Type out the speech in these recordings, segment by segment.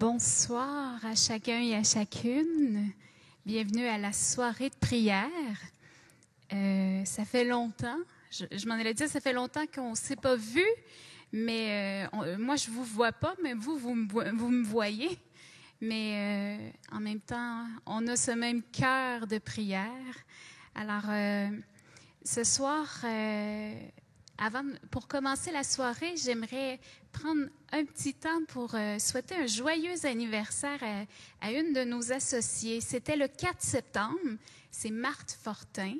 Bonsoir à chacun et à chacune. Bienvenue à la soirée de prière. Ça fait longtemps, je m'en allais dire, ça fait longtemps qu'on ne s'est pas vu, mais moi je ne vous vois pas, mais vous me voyez. Mais en même temps, on a ce même cœur de prière. Alors, ce soir, pour commencer la soirée, j'aimerais prendre un petit temps pour souhaiter un joyeux anniversaire à une de nos associées. C'était le 4 septembre, c'est Marthe Fortin.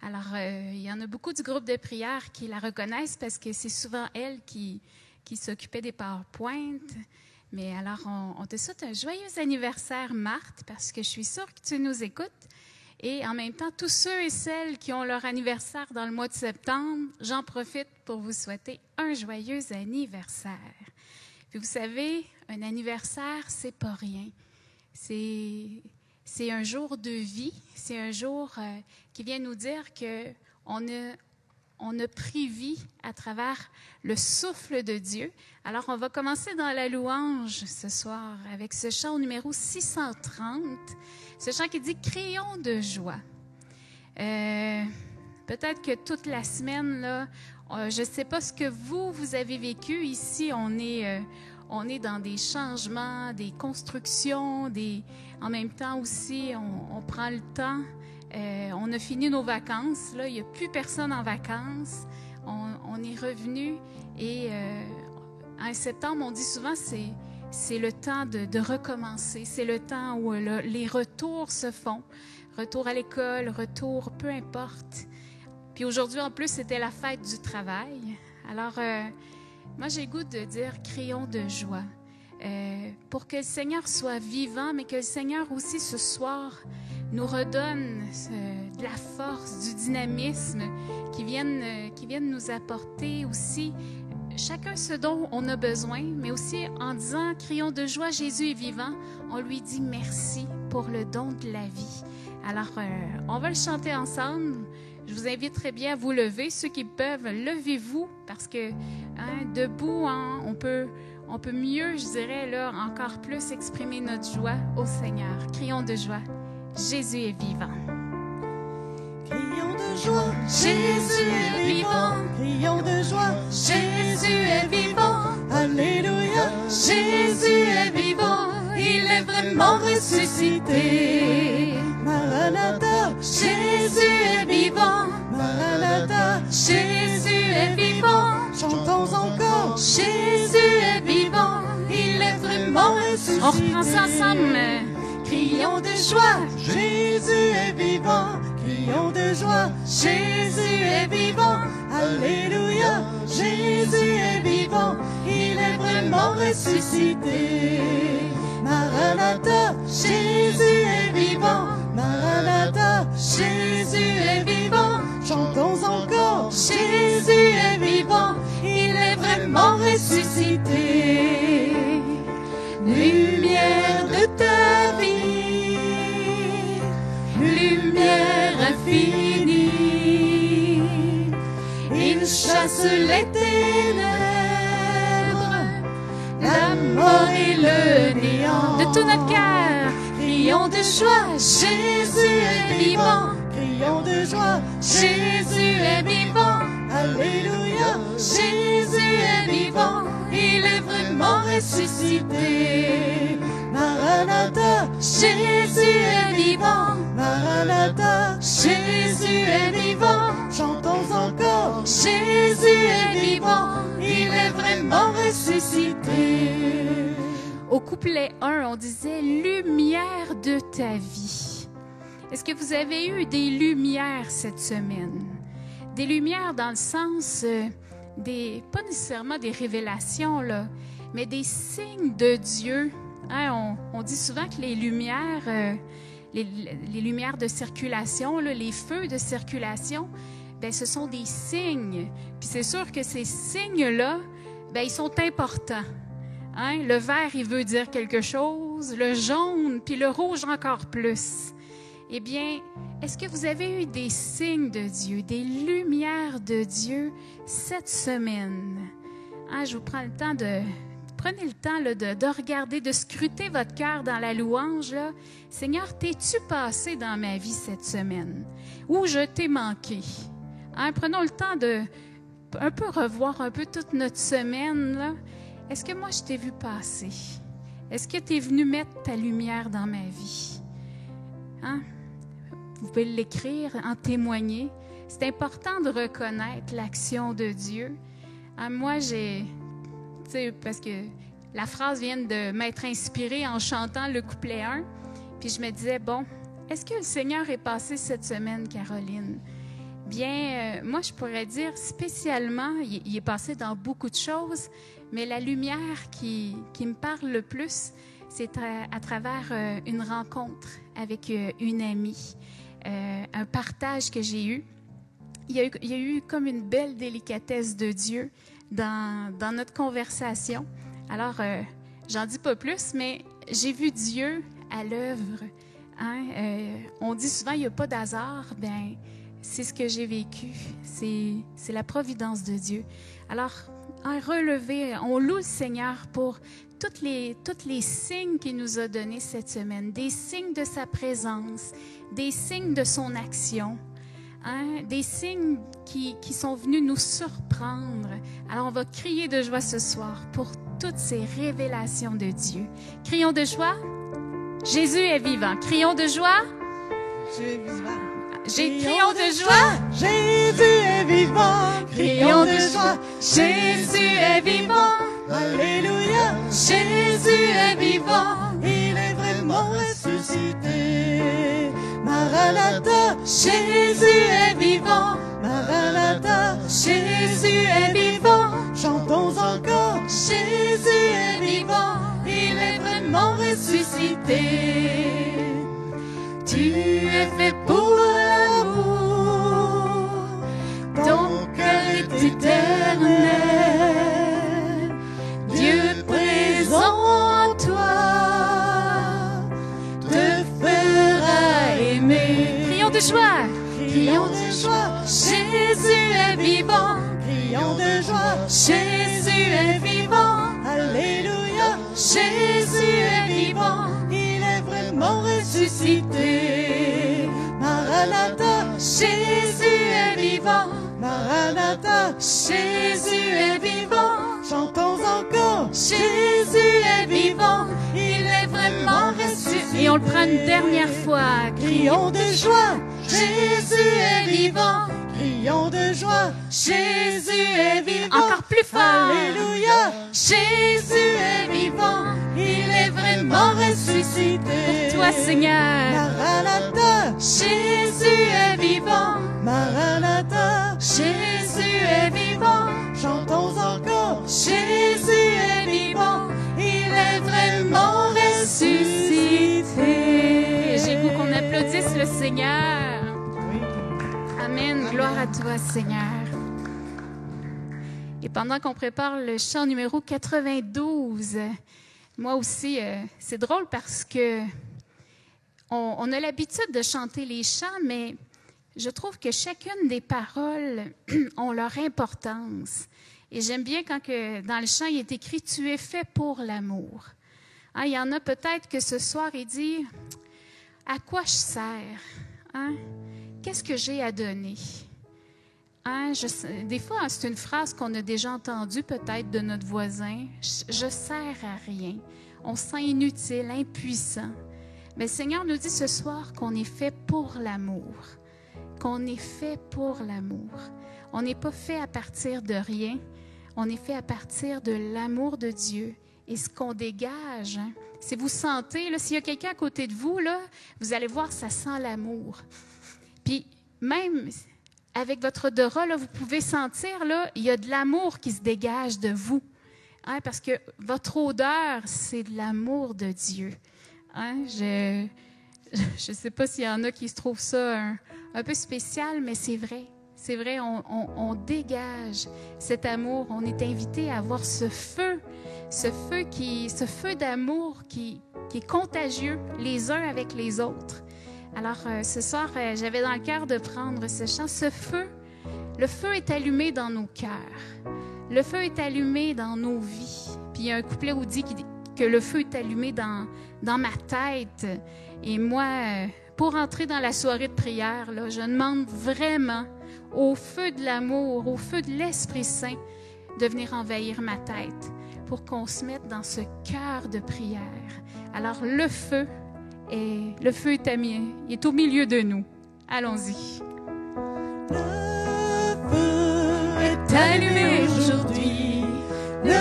Alors, il y en a beaucoup du groupe de prière qui la reconnaissent parce que c'est souvent elle qui s'occupait des PowerPoint. Mais alors, on te souhaite un joyeux anniversaire, Marthe, parce que je suis sûre que tu nous écoutes. Et en même temps, tous ceux et celles qui ont leur anniversaire dans le mois de septembre, j'en profite pour vous souhaiter un joyeux anniversaire. Puis vous savez, un anniversaire, c'est pas rien. C'est un jour de vie, c'est un jour qui vient nous dire qu'on a pris vie à travers le souffle de Dieu. Alors, on va commencer dans la louange ce soir avec ce chant numéro 630. Ce chant qui dit « Créons de joie ». Peut-être que toute la semaine, là, je ne sais pas ce que vous avez vécu. Ici, on est dans des changements, des constructions, en même temps aussi, on prend le temps. On a fini nos vacances. Là, il n'y a plus personne en vacances. On est revenu et en septembre, on dit souvent c'est le temps de recommencer. C'est le temps où les retours se font. Retour à l'école, retour, peu importe. Puis aujourd'hui, en plus, c'était la fête du travail. Alors, moi, j'ai le goût de dire « Créons de joie ». Pour que le Seigneur soit vivant, mais que le Seigneur aussi, ce soir, nous redonne de la force, du dynamisme, qui viennent nous apporter aussi chacun ce dont on a besoin, mais aussi en disant « Crions de joie, Jésus est vivant », on lui dit merci pour le don de la vie. Alors, on va le chanter ensemble. Je vous inviterai bien à vous lever. Ceux qui peuvent, levez-vous, parce que debout, on peut mieux, je dirais, là, encore plus exprimer notre joie au Seigneur. Crions de joie. Jésus est vivant. Crions de joie, Jésus est vivant. Crions de joie, Jésus est vivant. Alléluia. Jésus est vivant. Il est vraiment ressuscité. Maranatha, Jésus est vivant. Maranatha, Jésus est vivant. chantons encore. Jésus est vivant. Il est vraiment ressuscité. On reprend ça ensemble. Crions de joie. Jésus est vivant. Crions de joie, Jésus est vivant. Alléluia. Jésus est vivant. Il est vraiment ressuscité. Maranatha, Jésus est vivant. Maranatha, Jésus est vivant. chantons encore. Jésus est vivant. Il est vraiment ressuscité. Lumière de ta vie, lumière infinie, il chasse les ténèbres, la mort et le néant. De tout notre cœur, crions de joie, Jésus est vivant. Crions de joie, Jésus est vivant. Alléluia. Jésus est vivant. Il est vraiment ressuscité. Maranatha, Jésus est vivant. Maranatha, Jésus est vivant. chantons encore. Jésus est vivant. Il est vraiment ressuscité. Au couplet 1, on disait « Lumière de ta vie ». Est-ce que vous avez eu des lumières cette semaine? Des lumières dans le sens, pas nécessairement des révélations, là, mais des signes de Dieu. Hein, on dit souvent que les lumières, les lumières de circulation, là, les feux de circulation, ben, ce sont des signes. Puis c'est sûr que ces signes-là, ben, ils sont importants. Hein? Le vert, il veut dire quelque chose, le jaune, puis le rouge encore plus. Eh bien, est-ce que vous avez eu des signes de Dieu, des lumières de Dieu cette semaine? Hein, je vous prends le temps de prenez le temps là, de regarder, de scruter votre cœur dans la louange. Là. Seigneur, t'es-tu passé dans ma vie cette semaine? Ou je t'ai manqué? Hein, prenons le temps de un peu revoir un peu toute notre semaine. Là. Est-ce que moi, je t'ai vu passer? Est-ce que tu es venu mettre ta lumière dans ma vie? Hein? Vous pouvez l'écrire, en témoigner. C'est important de reconnaître l'action de Dieu. Hein, moi, parce que la phrase vient de m'être inspirée en chantant le couplet 1. Puis je me disais, bon, est-ce que le Seigneur est passé cette semaine, Caroline? Bien, moi, je pourrais dire spécialement, il est passé dans beaucoup de choses, mais la lumière qui me parle le plus, c'est à travers une rencontre avec une amie, un partage que j'ai eu. Il y a eu comme une belle délicatesse de Dieu dans notre conversation. Alors, j'en dis pas plus, mais j'ai vu Dieu à l'œuvre. Hein? On dit souvent, il n'y a pas d'hasard. Bien, c'est ce que j'ai vécu. C'est la providence de Dieu. Alors, relever, on loue le Seigneur pour tous les signes qu'il nous a donnés cette semaine, des signes de sa présence, des signes de son action, hein, des signes qui sont venus nous surprendre. Alors, on va crier de joie ce soir pour toutes ces révélations de Dieu. Crions de joie. Jésus est vivant. Crions de joie. Jésus est vivant. Crions de joie. Jésus est vivant. Crions de joie. Jésus est vivant. Alléluia. Jésus est vivant. Il est vraiment ressuscité. Maranatha. Jésus est vivant. Maranatha. Jésus est vivant. Chantons encore. Jésus est vivant. Il est vraiment ressuscité. Tu es fait pour l'amour. Ton cœur est éternel. Dieu présent en toi te fera aimer. Crions de joie. Crions de joie. Jésus est vivant. Crions de joie. Jésus est vivant. Alléluia. Jésus est vivant. Il est vraiment ressuscité. Maranatha. Jésus est vivant. Maranatha. Jésus est vivant. Chantons encore. Jésus est vivant. Il est vraiment ressuscité. Et on le prend une dernière fois. Crions de joie. Jésus est vivant. Crions de joie. Jésus est vivant. Encore plus fort. Alléluia. Jésus est vivant. Il est vraiment ressuscité. Pour toi, Seigneur. Maranatha. Jésus est vivant. Maranatha. Jésus est vivant. Chantons encore. Jésus est vivant. Il est vraiment ressuscité. J'ai goût qu'on applaudisse le Seigneur. Amen. Gloire à toi, Seigneur. Et pendant qu'on prépare le chant numéro 92, moi aussi, c'est drôle parce que on a l'habitude de chanter les chants, mais je trouve que chacune des paroles ont leur importance. Et j'aime bien quand dans le chant, il est écrit « Tu es fait pour l'amour ». Hein, il y en a peut-être que ce soir, il dit « À quoi je sers? Hein? Qu'est-ce que j'ai à donner? » Hein, des fois, c'est une phrase qu'on a déjà entendue peut-être de notre voisin. Je sers à rien. On se sent inutile, impuissant. Mais le Seigneur nous dit ce soir qu'on est fait pour l'amour. Qu'on est fait pour l'amour. On n'est pas fait à partir de rien. On est fait à partir de l'amour de Dieu. Et ce qu'on dégage, hein, si vous sentez, là, s'il y a quelqu'un à côté de vous, là, vous allez voir, ça sent l'amour. Puis même avec votre odorat, là, vous pouvez sentir, là, il y a de l'amour qui se dégage de vous. Hein, parce que votre odeur, c'est de l'amour de Dieu. Hein, je ne sais pas s'il y en a qui se trouvent ça un peu spécial, mais c'est vrai. C'est vrai, on dégage cet amour. On est invité à avoir ce feu d'amour qui est contagieux les uns avec les autres. Alors, ce soir, j'avais dans le cœur de prendre ce chant. Ce feu, le feu est allumé dans nos cœurs. Le feu est allumé dans nos vies. Puis il y a un couplet où dit que le feu est allumé dans ma tête. Et moi, pour entrer dans la soirée de prière, là, je demande vraiment au feu de l'amour, au feu de l'Esprit Saint, de venir envahir ma tête pour qu'on se mette dans ce cœur de prière. Alors le feu est au milieu de nous. Allons-y. Le feu est allumé aujourd'hui. Le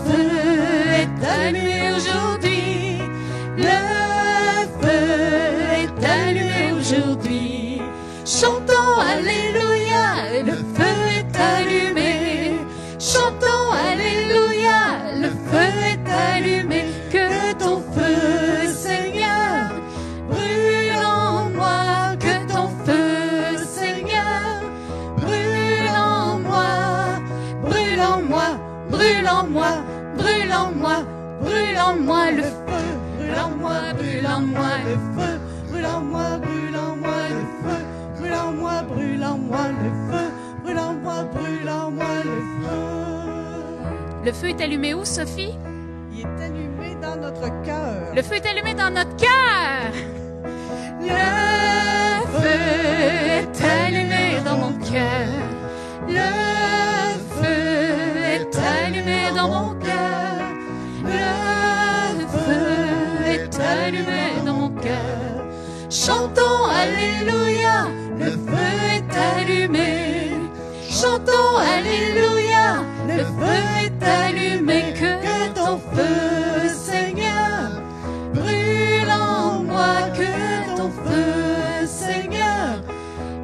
feu est allumé aujourd'hui. Le feu est allumé aujourd'hui. Chantons Alléluia, le feu est allumé. Chantons Alléluia, le feu est allumé. Que ton feu, Seigneur, brûle en moi. Que ton feu, Seigneur, brûle en moi. Brûle en moi, brûle en moi, brûle en moi, brûle en moi le feu. Brûle en moi, brûle en moi le feu. Brûle en moi, brûle en moi le feu. Brûle en moi, brûle en moi le feu. Brûle en moi, brûle en moi le feu. Le feu est allumé où, Sophie? Il est allumé dans notre cœur. Le feu est allumé dans notre cœur. Le feu est allumé dans mon cœur. Le feu est allumé dans mon cœur. Le feu est allumé dans mon cœur. Chantons Alléluia, le feu est allumé. Chantons Alléluia, le feu est allumé. Que ton feu, Seigneur, brûle en moi. Que ton feu, Seigneur,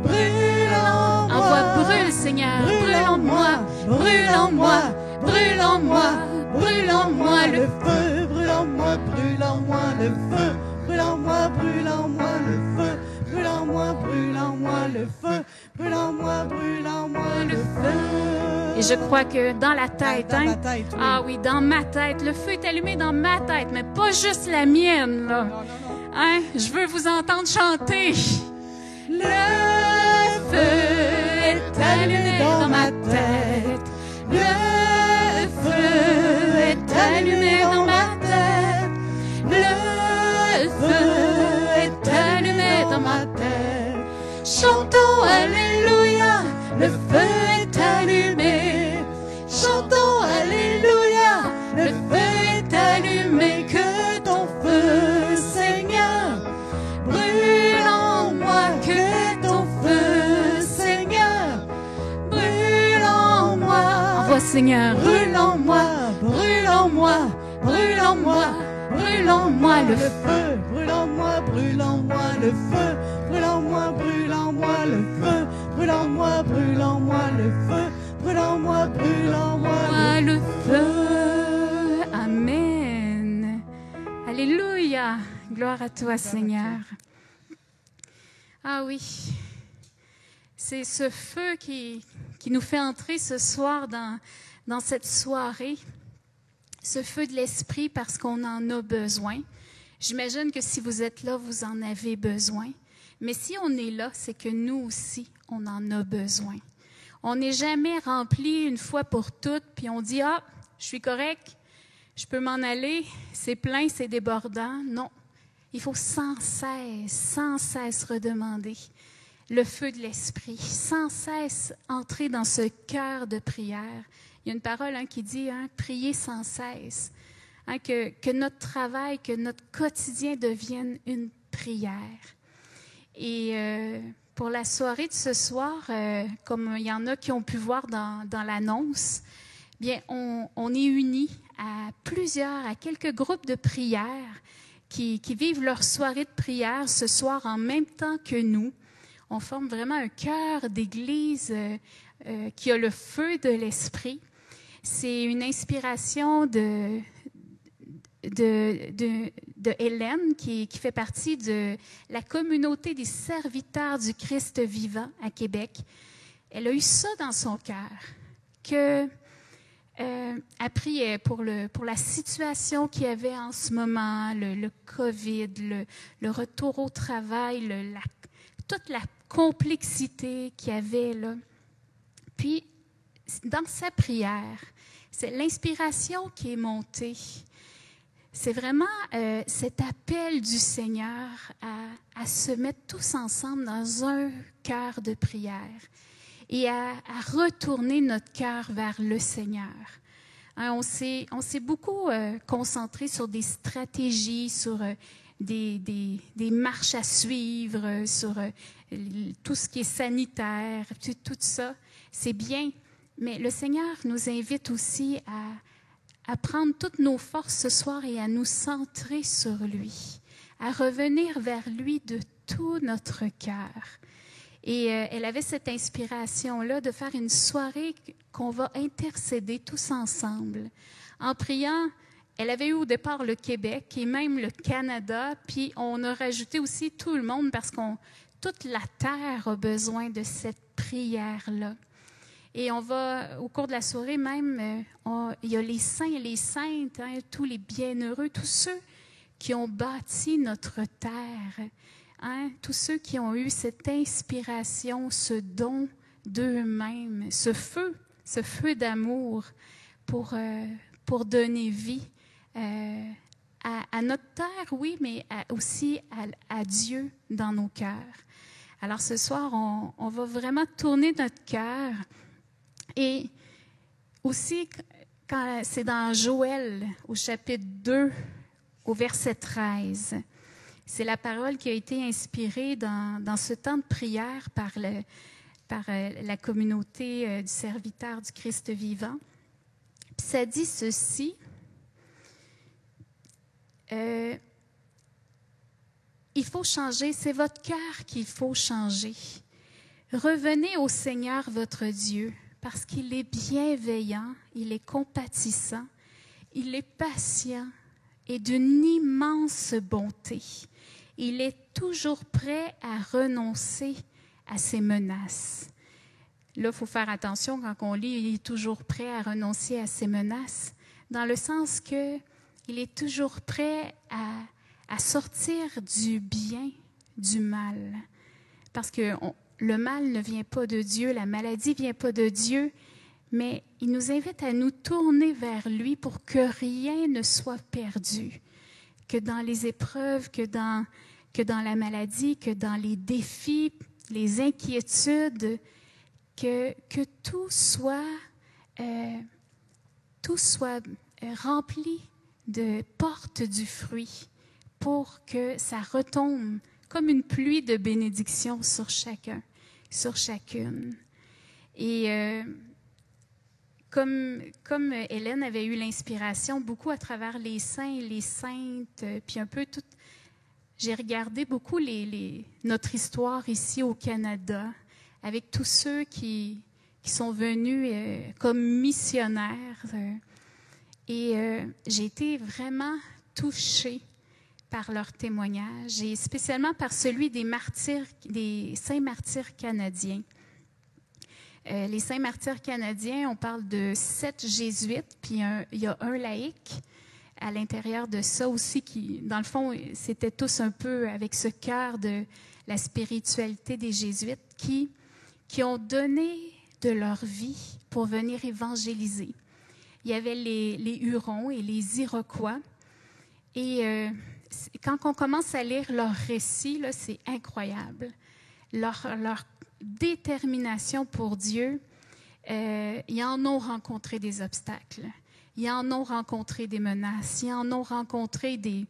brûle en moi. Envoie brûle, Seigneur, Brûle en moi, brûle en moi, brûle en moi, brûle en moi le feu. Brûle en moi, brûle en moi le feu. Brûle en moi, brûle en moi le feu. Brûle en moi, brûle en moi le feu. Brûle en moi, brûle en moi le feu. Et je crois que dans la tête, Dans hein? ma tête, oui. Ah oui, dans ma tête. Le feu est allumé dans ma tête, mais pas juste la mienne, là. Non, non, non. Hein? Je veux vous entendre chanter. Le feu est allumé dans ma tête. Le feu est allumé dans ma tête. Le feu est allumé dans ma tête. Chantons Alléluia, le feu est allumé. Chantons Alléluia, le feu est allumé. Que ton feu, Seigneur, brûle en moi. Que ton feu, Seigneur, brûle en moi. Envoie, Seigneur. Brûle en moi, brûle en moi, brûle en moi, brûle en moi le feu. Brûle en moi, brûle en moi le feu. Brûle en moi, brûle en moi le feu. Brûle en moi, brûle en moi le feu. Brûle en moi, brûle en moi le feu. Amen. Alléluia. Gloire à toi, Seigneur. Ah oui. C'est ce feu qui nous fait entrer ce soir dans cette soirée. Ce feu de l'esprit parce qu'on en a besoin. J'imagine que si vous êtes là, vous en avez besoin. Mais si on est là, c'est que nous aussi, on en a besoin. On n'est jamais rempli une fois pour toutes, puis on dit « Ah, je suis correct, je peux m'en aller, c'est plein, c'est débordant. » Non, il faut sans cesse redemander le feu de l'esprit, sans cesse entrer dans ce cœur de prière. Il y a une parole qui dit prier sans cesse, que notre travail, que notre quotidien devienne une prière. Et pour la soirée de ce soir, comme il y en a qui ont pu voir dans l'annonce, bien, on est unis à quelques groupes de prière qui vivent leur soirée de prière ce soir en même temps que nous. On forme vraiment un cœur d'église qui a le feu de l'esprit. C'est une inspiration de Hélène qui fait partie de la communauté des serviteurs du Christ vivant à Québec. Elle a eu ça dans son cœur, qu'elle priait pour la situation qu'il y avait en ce moment, le COVID, le retour au travail, toute la complexité qu'il y avait là. Puis, dans sa prière, c'est l'inspiration qui est montée. C'est vraiment cet appel du Seigneur à se mettre tous ensemble dans un cœur de prière et à retourner notre cœur vers le Seigneur. Hein, on s'est beaucoup concentré sur des stratégies, sur des marches à suivre, sur tout ce qui est sanitaire, tout ça. C'est bien, mais le Seigneur nous invite aussi à prendre toutes nos forces ce soir et à nous centrer sur lui, à revenir vers lui de tout notre cœur. Et elle avait cette inspiration-là de faire une soirée qu'on va intercéder tous ensemble. En priant, elle avait eu au départ le Québec et même le Canada, puis on a rajouté aussi tout le monde parce que toute la terre a besoin de cette prière-là. Et on va, au cours de la soirée même, il y a les saints et les saintes, hein, tous les bienheureux, tous ceux qui ont bâti notre terre, hein, tous ceux qui ont eu cette inspiration, ce don d'eux-mêmes, ce feu d'amour pour donner vie à notre terre, oui, mais aussi à Dieu dans nos cœurs. Alors ce soir, on va vraiment tourner notre cœur. Et aussi, quand c'est dans Joël, au chapitre 2, au verset 13, c'est la parole qui a été inspirée dans ce temps de prière par la communauté du serviteur du Christ vivant. Puis ça dit ceci, il faut changer, c'est votre cœur qu'il faut changer. Revenez au Seigneur votre Dieu, parce qu'il est bienveillant, il est compatissant, il est patient et d'une immense bonté. Il est toujours prêt à renoncer à ses menaces. Là, il faut faire attention quand on lit, il est toujours prêt à renoncer à ses menaces, dans le sens que il est toujours prêt à sortir du bien du mal. Parce que le mal ne vient pas de Dieu, la maladie ne vient pas de Dieu, mais il nous invite à nous tourner vers lui pour que rien ne soit perdu, que dans les épreuves, que dans la maladie, que dans les défis, les inquiétudes, que tout soit rempli de portes du fruit pour que ça retombe comme une pluie de bénédictions sur chacun, sur chacune. Et comme Hélène avait eu l'inspiration beaucoup à travers les saints et les saintes, puis un peu tout, j'ai regardé beaucoup notre histoire ici au Canada, avec tous ceux qui sont venus comme missionnaires. Et j'ai été vraiment touchée par leur témoignage, et spécialement par celui des saints martyrs canadiens. Les saints martyrs canadiens, on parle de 7 jésuites, puis il y a un laïc à l'intérieur de ça aussi, qui, dans le fond, c'était tous un peu avec ce cœur de la spiritualité des jésuites, qui ont donné de leur vie pour venir évangéliser. Il y avait les Hurons et les Iroquois. Et quand on commence à lire leurs récits, là, c'est incroyable. Leur détermination pour Dieu, ils en ont rencontré des obstacles. Ils en ont rencontré des menaces. Ils en ont rencontré des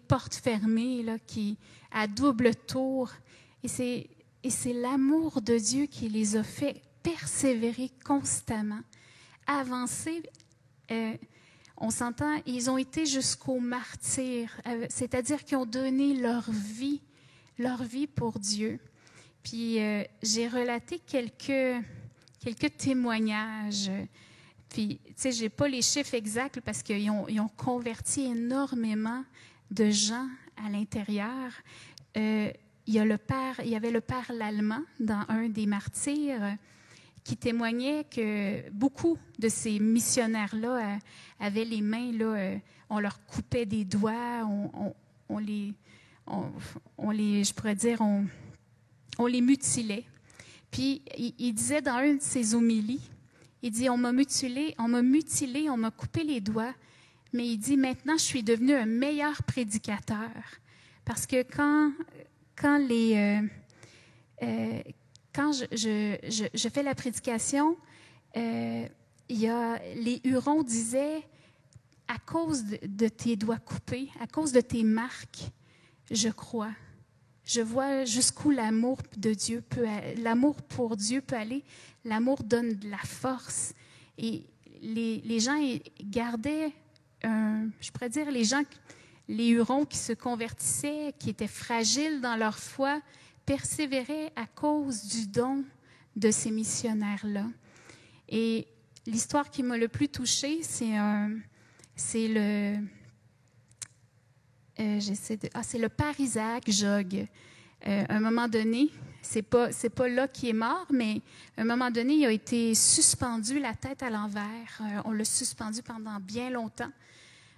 portes fermées là, à double tour. Et c'est l'amour de Dieu qui les a fait persévérer constamment, avancer. On s'entend, ils ont été jusqu'au martyr, c'est-à-dire qu'ils ont donné leur vie pour Dieu. Puis j'ai relaté quelques témoignages. Puis, tu sais, j'ai pas les chiffres exacts parce qu'ils ont converti énormément de gens à l'intérieur. Il y avait le père Lallemand dans un des martyrs qui témoignait que beaucoup de ces missionnaires-là avaient les mains, là, on leur coupait des doigts, on les mutilait. Puis, il disait dans une de ses homélies, Il dit, on m'a mutilé, on m'a coupé les doigts, mais il dit, maintenant, je suis devenu un meilleur prédicateur. Parce que quand je fais la prédication, les Hurons disaient, à cause de tes doigts coupés, à cause de tes marques, je crois. Je vois jusqu'où l'amour pour Dieu peut aller. L'amour donne de la force. Et les gens gardaient, je pourrais dire, les Hurons qui se convertissaient, qui étaient fragiles dans leur foi, persévéraient à cause du don de ces missionnaires-là. Et l'histoire qui m'a le plus touchée, c'est le père Isaac Jogues. À un moment donné, c'est pas là qu'il est mort, mais à un moment donné, il a été suspendu la tête à l'envers. On l'a suspendu pendant bien longtemps.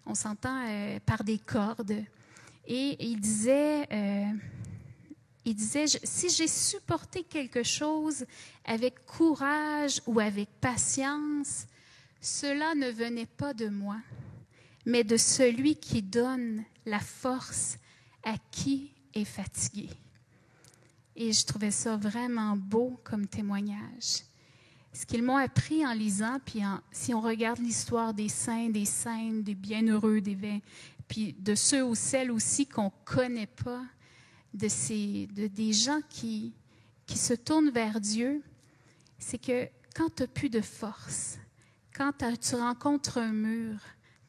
On s'entend par des cordes. Et il disait, si j'ai supporté quelque chose avec courage ou avec patience, cela ne venait pas de moi, mais de celui qui donne la force à qui est fatigué. Et je trouvais ça vraiment beau comme témoignage. Ce qu'ils m'ont appris en lisant, puis si on regarde l'histoire des saints, des saintes, des bienheureux, puis de ceux ou celles aussi qu'on ne connaît pas, des gens qui se tournent vers Dieu, c'est que quand tu n'as plus de force, quand tu rencontres un mur,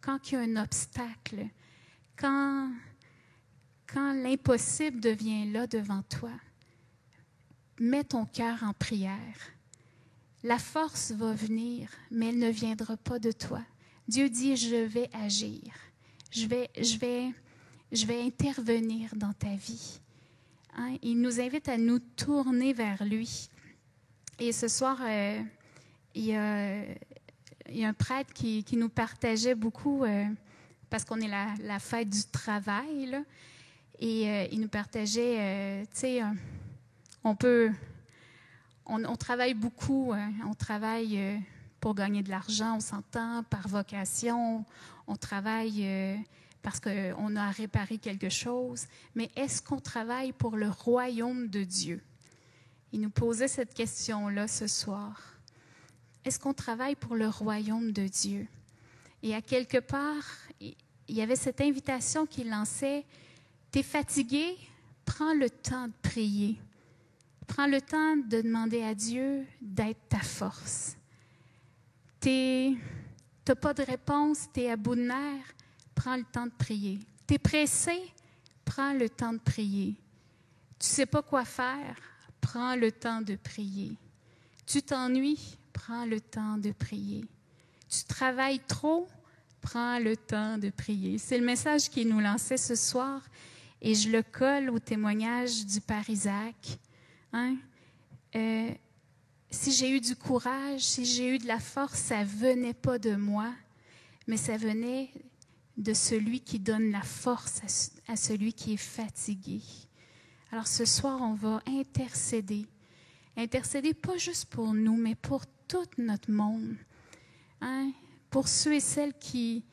quand il y a un obstacle, quand l'impossible devient là devant toi, mets ton cœur en prière. La force va venir, mais elle ne viendra pas de toi. Dieu dit, je vais agir. Je vais intervenir dans ta vie. Hein? Il nous invite à nous tourner vers lui. Et ce soir, il y a un prêtre qui nous partageait beaucoup, parce qu'on est la fête du travail, là, et il nous partageait, tu sais, on travaille beaucoup, on travaille pour gagner de l'argent, on s'entend, par vocation, on travaille parce qu'on a à réparer quelque chose, mais est-ce qu'on travaille pour le royaume de Dieu? Il nous posait cette question-là ce soir. Est-ce qu'on travaille pour le royaume de Dieu? Et à quelque part, il y avait cette invitation qu'il lançait, « T'es fatigué? Prends le temps de prier. Prends le temps de demander à Dieu d'être ta force. Tu n'as pas de réponse, tu es à bout de nerfs, prends le temps de prier. Tu es pressé, prends le temps de prier. Tu ne sais pas quoi faire, prends le temps de prier. Tu t'ennuies, prends le temps de prier. Tu travailles trop, prends le temps de prier. » C'est le message qu'il nous lançait ce soir et je le colle au témoignage du père Isaac. Hein? Si j'ai eu du courage, si j'ai eu de la force, ça ne venait pas de moi, mais ça venait de celui qui donne la force à celui qui est fatigué. Alors ce soir, on va intercéder. Intercéder pas juste pour nous, mais pour tout notre monde. Hein? Pour ceux et celles qui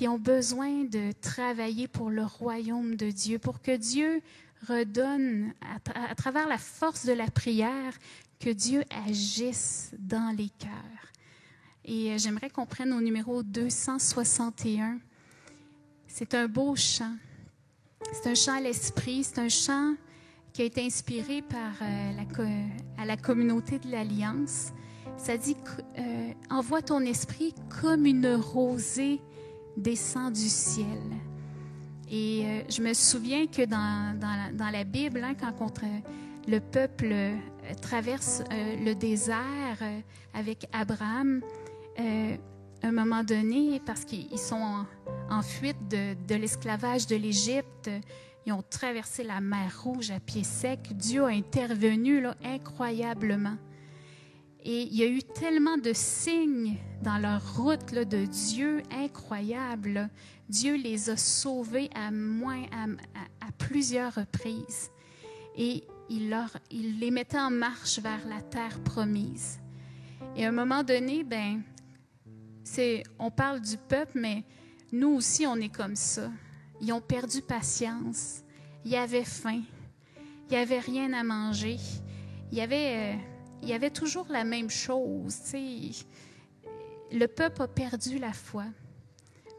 ont besoin de travailler pour le royaume de Dieu, pour que Dieu redonne, à travers la force de la prière, que Dieu agisse dans les cœurs. Et j'aimerais qu'on prenne au numéro 261. C'est un beau chant. C'est un chant à l'esprit. C'est un chant qui a été inspiré par la communauté de l'Alliance. Ça dit « Envoie ton esprit comme une rosée descend du ciel ». Et je me souviens que dans la Bible, hein, quand le peuple traverse le désert avec Abraham, à un moment donné, parce qu'ils sont en fuite de l'esclavage de l'Égypte, ils ont traversé la mer Rouge à pied sec. Dieu a intervenu là, incroyablement. Et il y a eu tellement de signes dans leur route là, de Dieu incroyables. Là. Dieu les a sauvés à plusieurs reprises. Et il les mettait en marche vers la terre promise. Et à un moment donné, on parle du peuple, mais nous aussi, on est comme ça. Ils ont perdu patience. Ils avaient faim. Il n'y avait rien à manger. Il y avait toujours la même chose. Le peuple a perdu la foi.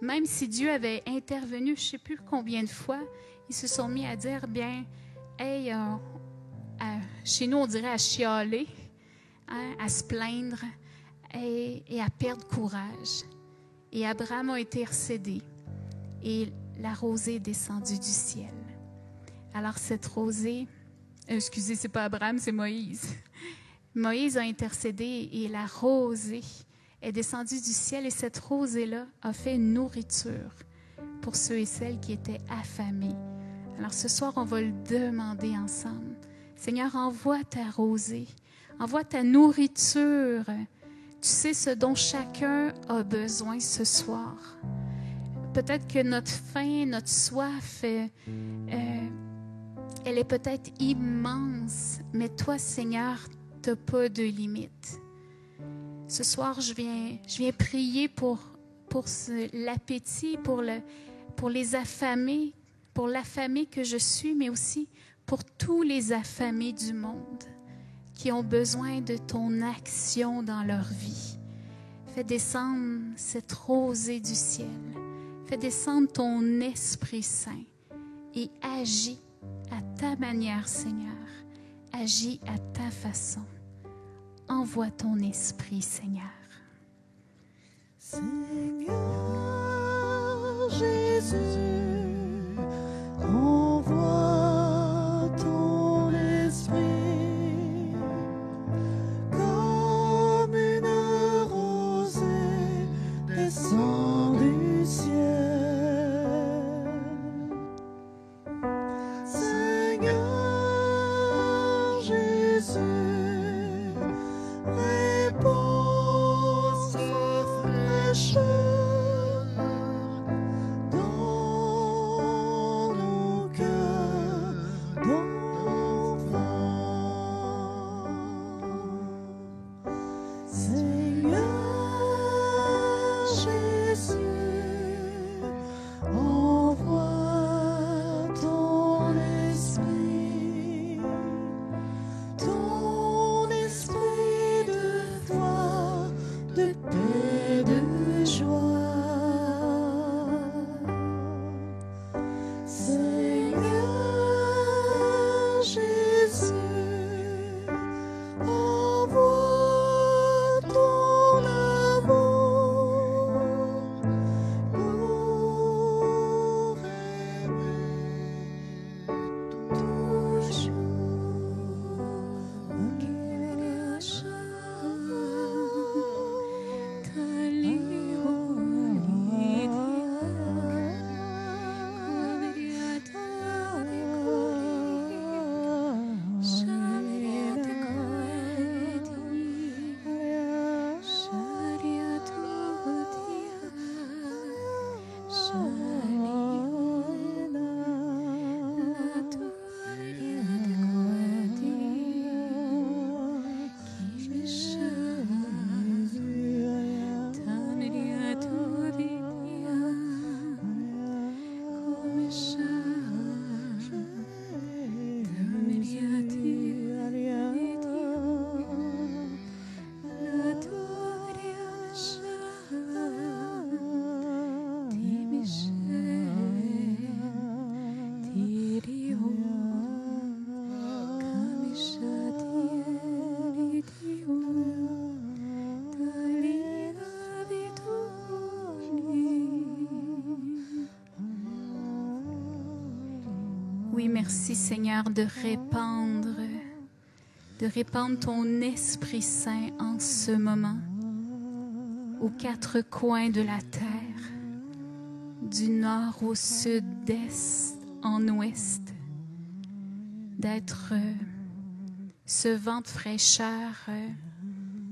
Même si Dieu avait intervenu, je ne sais plus combien de fois, ils se sont mis à dire, chez nous, on dirait à chialer, hein, à se plaindre et à perdre courage. Et Abraham a intercédé et la rosée est descendue du ciel. Alors cette rosée, excusez, c'est pas Abraham, c'est Moïse. Moïse a intercédé et la rosée est descendue du ciel et cette rosée-là a fait une nourriture pour ceux et celles qui étaient affamés. Alors ce soir, on va le demander ensemble. Seigneur, envoie ta rosée, envoie ta nourriture. Tu sais ce dont chacun a besoin ce soir. Peut-être que notre faim, notre soif, elle est peut-être immense, mais toi, Seigneur, tu n'as pas de limite. Ce soir, je viens prier pour l'appétit, pour les affamés, pour l'affamé que je suis, mais aussi pour tous les affamés du monde qui ont besoin de ton action dans leur vie. Fais descendre cette rosée du ciel. Fais descendre ton Esprit Saint et agis à ta manière, Seigneur. Agis à ta façon. Envoie ton Esprit, Seigneur. Seigneur Jésus, envoie ton Esprit comme une rosée descend du ciel. Seigneur Jésus, repose sa fraîcheur dans nos cœurs d'enfants. Seigneur Jésus, envoie ton esprit de foi, de paix, de joie. Seigneur Jésus, envoie ton amour pour aimer toujours. Oui, merci Seigneur de répandre ton Esprit Saint en ce moment, aux quatre coins de la terre, du nord au sud, d'est en ouest, d'être ce vent de fraîcheur,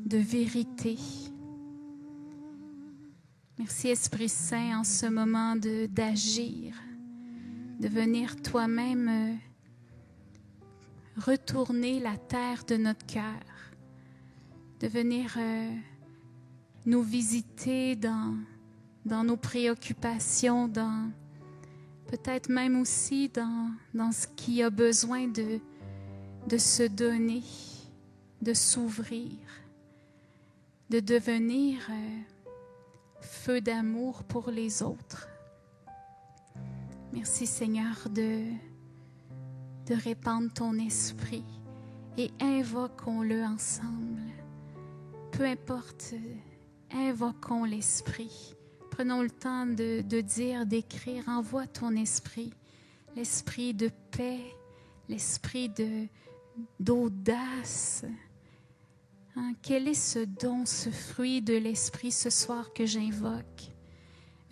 de vérité. Merci Esprit Saint en ce moment d'agir, de venir toi-même retourner la terre de notre cœur, de venir nous visiter dans nos préoccupations, peut-être même aussi dans ce qui a besoin de se donner, de s'ouvrir, de devenir feu d'amour pour les autres. Merci Seigneur de répandre ton esprit et invoquons-le ensemble. Peu importe, invoquons l'esprit. Prenons le temps de dire, d'écrire, envoie ton esprit, l'esprit de paix, l'esprit d'audace. Hein, quel est ce don, ce fruit de l'esprit ce soir que j'invoque?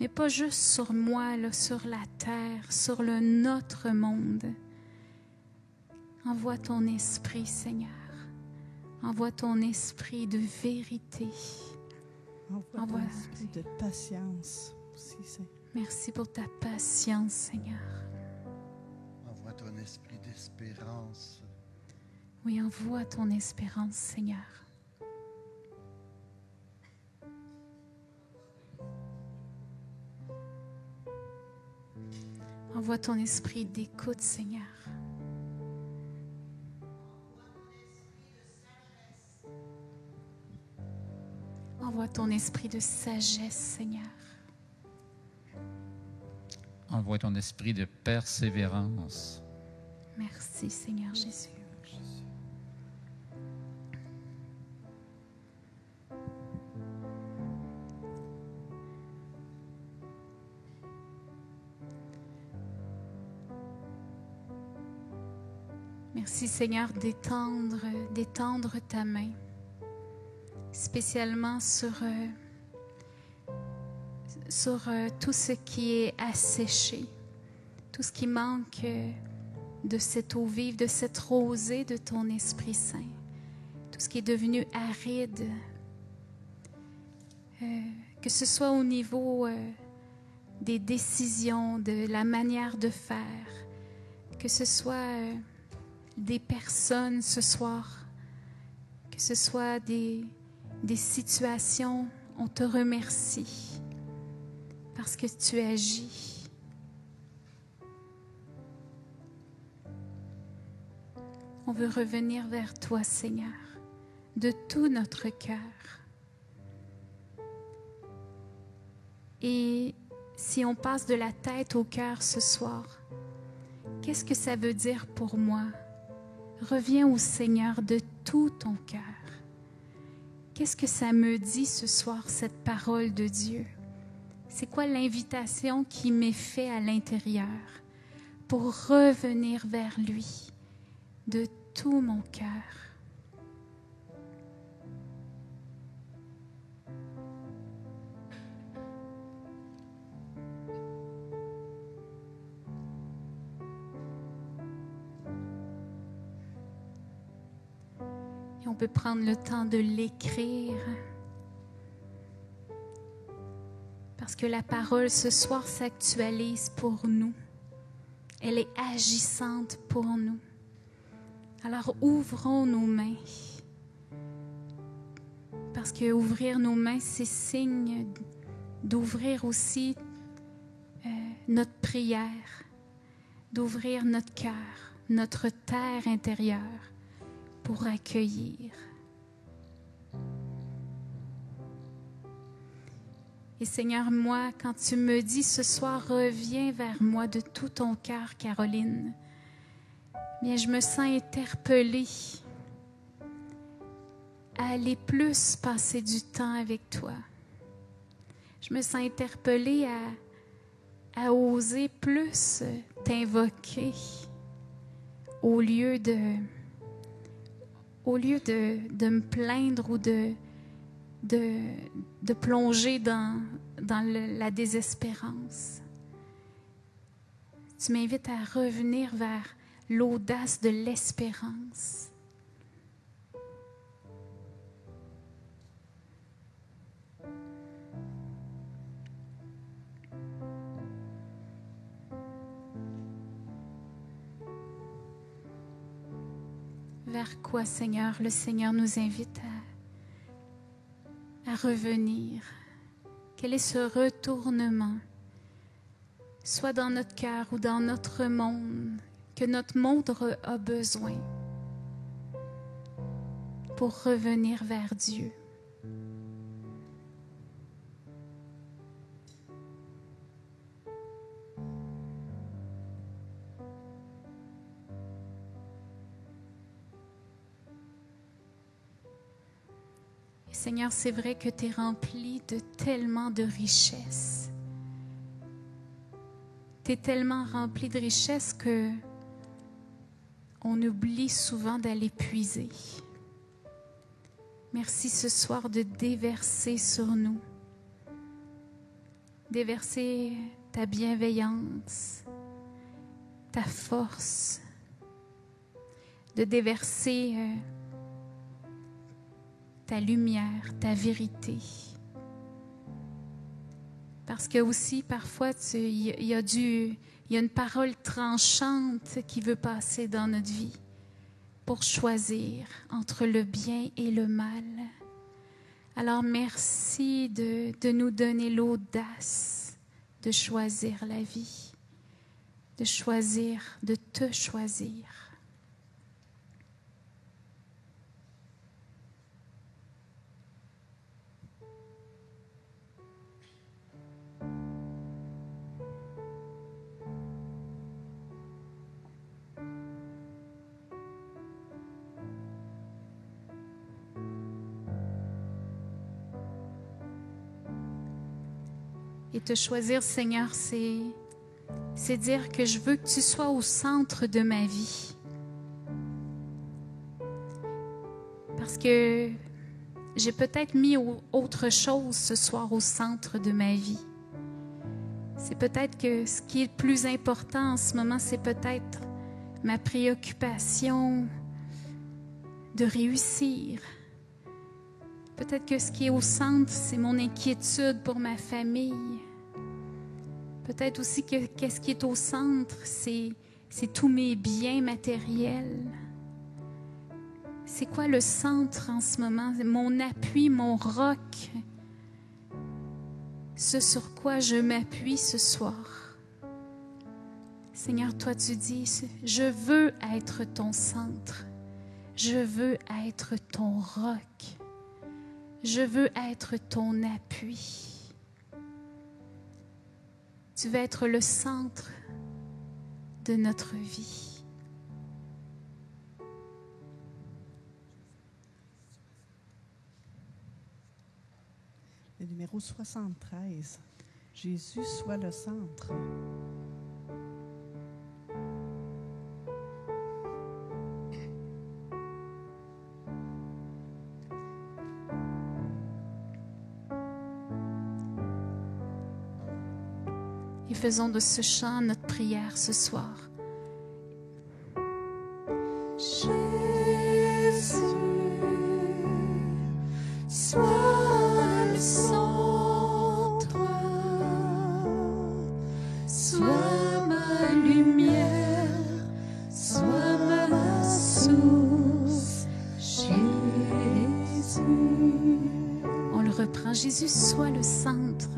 Mais pas juste sur moi, là, sur la terre, sur notre monde. Envoie ton esprit, Seigneur. Envoie ton esprit de vérité. Envoie ton esprit de patience aussi, Seigneur. Merci pour ta patience, Seigneur. Envoie ton esprit d'espérance. Oui, envoie ton espérance, Seigneur. Envoie ton esprit d'écoute, Seigneur. Envoie ton esprit de sagesse, Seigneur. Envoie ton esprit de persévérance. Merci, Seigneur Jésus. Merci, Seigneur, d'étendre ta main, spécialement sur tout ce qui est asséché, tout ce qui manque de cette eau vive, de cette rosée de ton Esprit Saint, tout ce qui est devenu aride, que ce soit au niveau des décisions, de la manière de faire, que ce soit des personnes ce soir, que ce soit des situations, on te remercie parce que tu agis. On veut revenir vers toi, Seigneur, de tout notre cœur. Et si on passe de la tête au cœur ce soir, qu'est-ce que ça veut dire pour moi? Reviens au Seigneur de tout ton cœur. Qu'est-ce que ça me dit ce soir, cette parole de Dieu? C'est quoi l'invitation qui m'est faite à l'intérieur pour revenir vers lui de tout mon cœur? Et on peut prendre le temps de l'écrire. Parce que la parole ce soir s'actualise pour nous. Elle est agissante pour nous. Alors ouvrons nos mains. Parce que ouvrir nos mains, c'est signe d'ouvrir aussi notre prière, d'ouvrir notre cœur, notre terre intérieure pour accueillir. Et Seigneur, moi, quand tu me dis ce soir, reviens vers moi de tout ton cœur, Caroline, bien, je me sens interpellée à aller plus passer du temps avec toi. Je me sens interpellée à oser plus t'invoquer au lieu de me plaindre ou de plonger dans la désespérance. Tu m'invites à revenir vers l'audace de l'espérance. Vers quoi, Seigneur? Le Seigneur nous invite à revenir? Quel est ce retournement, soit dans notre cœur ou dans notre monde, que notre monde a besoin pour revenir vers Dieu? Seigneur, c'est vrai que tu es rempli de tellement de richesses. Tu es tellement rempli de richesses que on oublie souvent d'aller puiser. Merci ce soir de déverser sur nous. Déverser ta bienveillance, ta force. De déverser ta lumière, ta vérité. Parce que aussi, parfois, il y a une parole tranchante qui veut passer dans notre vie pour choisir entre le bien et le mal. Alors, merci de nous donner l'audace de choisir la vie, de choisir, de te choisir. Et te choisir, Seigneur, c'est dire que je veux que tu sois au centre de ma vie. Parce que j'ai peut-être mis autre chose ce soir au centre de ma vie. C'est peut-être que ce qui est le plus important en ce moment, c'est peut-être ma préoccupation de réussir. Peut-être que ce qui est au centre, c'est mon inquiétude pour ma famille. Peut-être aussi que qu'est-ce qui est au centre, c'est tous mes biens matériels. C'est quoi le centre en ce moment? Mon appui, mon roc. Ce sur quoi je m'appuie ce soir. Seigneur, toi tu dis, je veux être ton centre. Je veux être ton roc. Je veux être ton appui. Tu veux être le centre de notre vie. Le numéro 73. Jésus soit le centre. Et faisons de ce chant notre prière ce soir. Jésus, sois le centre, sois ma lumière, sois ma source, Jésus. On le reprend. Jésus, sois le centre.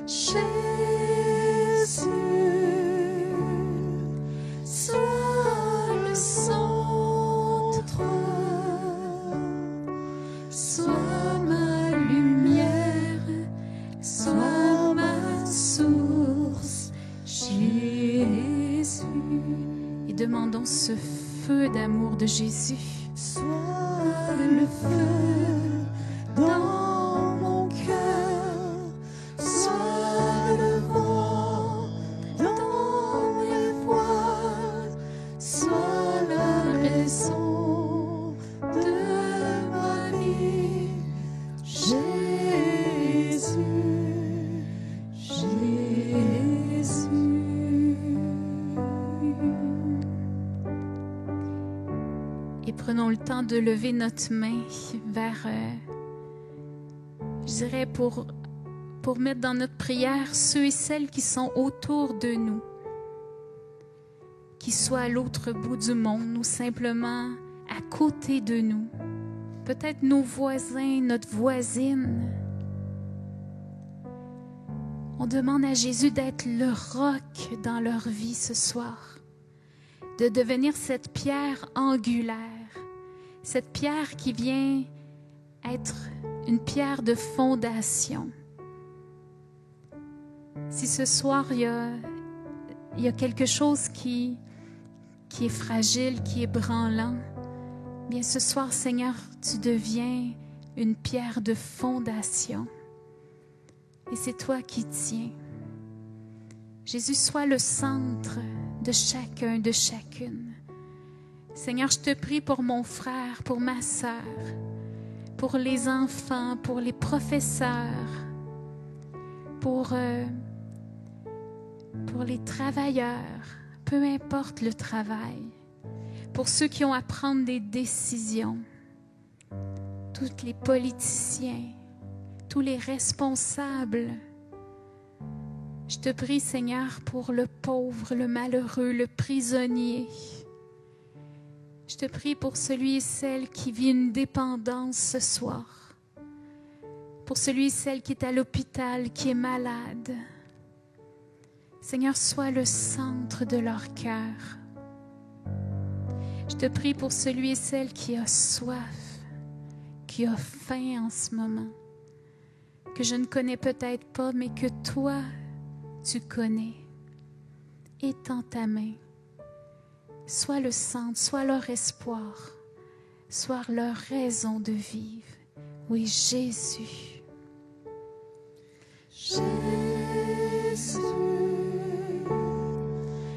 Jésus, sois le centre, sois ma lumière, sois ma source, Jésus. Et demandons ce feu d'amour de Jésus. Sois le feu dans mon cœur, sois le vent dans mes voiles, sois la raison de ma vie, Jésus, Jésus. Et prenons le temps de lever notre main vers, je dirais, pour mettre dans notre prière ceux et celles qui sont autour de nous, qui soient à l'autre bout du monde ou simplement à côté de nous. peut-être nos voisins, notre voisine. On demande à Jésus d'être le roc dans leur vie ce soir, de devenir cette pierre angulaire, cette pierre qui vient être une pierre de fondation. Si ce soir, il y a quelque chose qui est fragile, qui est branlant, bien ce soir, Seigneur, tu deviens une pierre de fondation. Et c'est toi qui tiens. Jésus, sois le centre de chacun, de chacune. Seigneur, je te prie pour mon frère, pour ma sœur, pour les enfants, pour les professeurs, pour les travailleurs, peu importe le travail, pour ceux qui ont à prendre des décisions, tous les politiciens, tous les responsables. Je te prie, Seigneur, pour le pauvre, le malheureux, le prisonnier. Je te prie pour celui et celle qui vit une dépendance ce soir, pour celui et celle qui est à l'hôpital, qui est malade. Seigneur, sois le centre de leur cœur. Je te prie pour celui et celle qui a soif, qui a faim en ce moment, que je ne connais peut-être pas, mais que toi, tu connais. Étends ta main. Sois le centre, sois leur espoir, sois leur raison de vivre. Oui, Jésus. Jésus,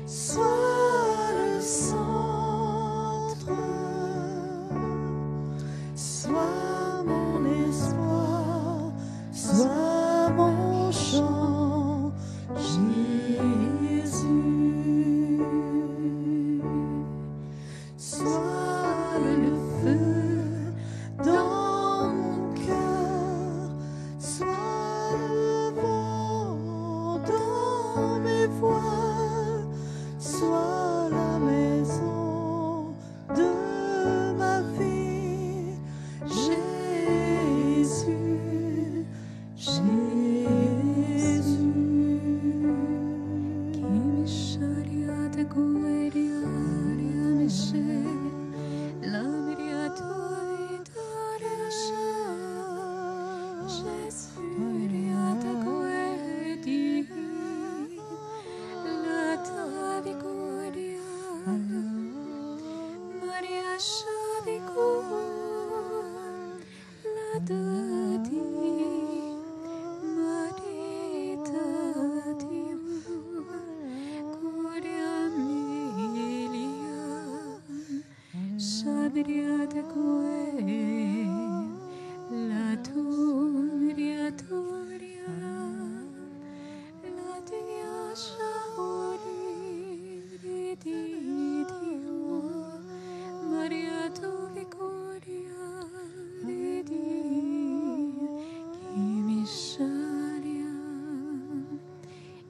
sois le centre, sois mon espoir, sois mon chant, Jésus. Sois le feu dans mon cœur, sois le vent dans mes voiles, sois la maison de ma vie, Jésus, Jésus.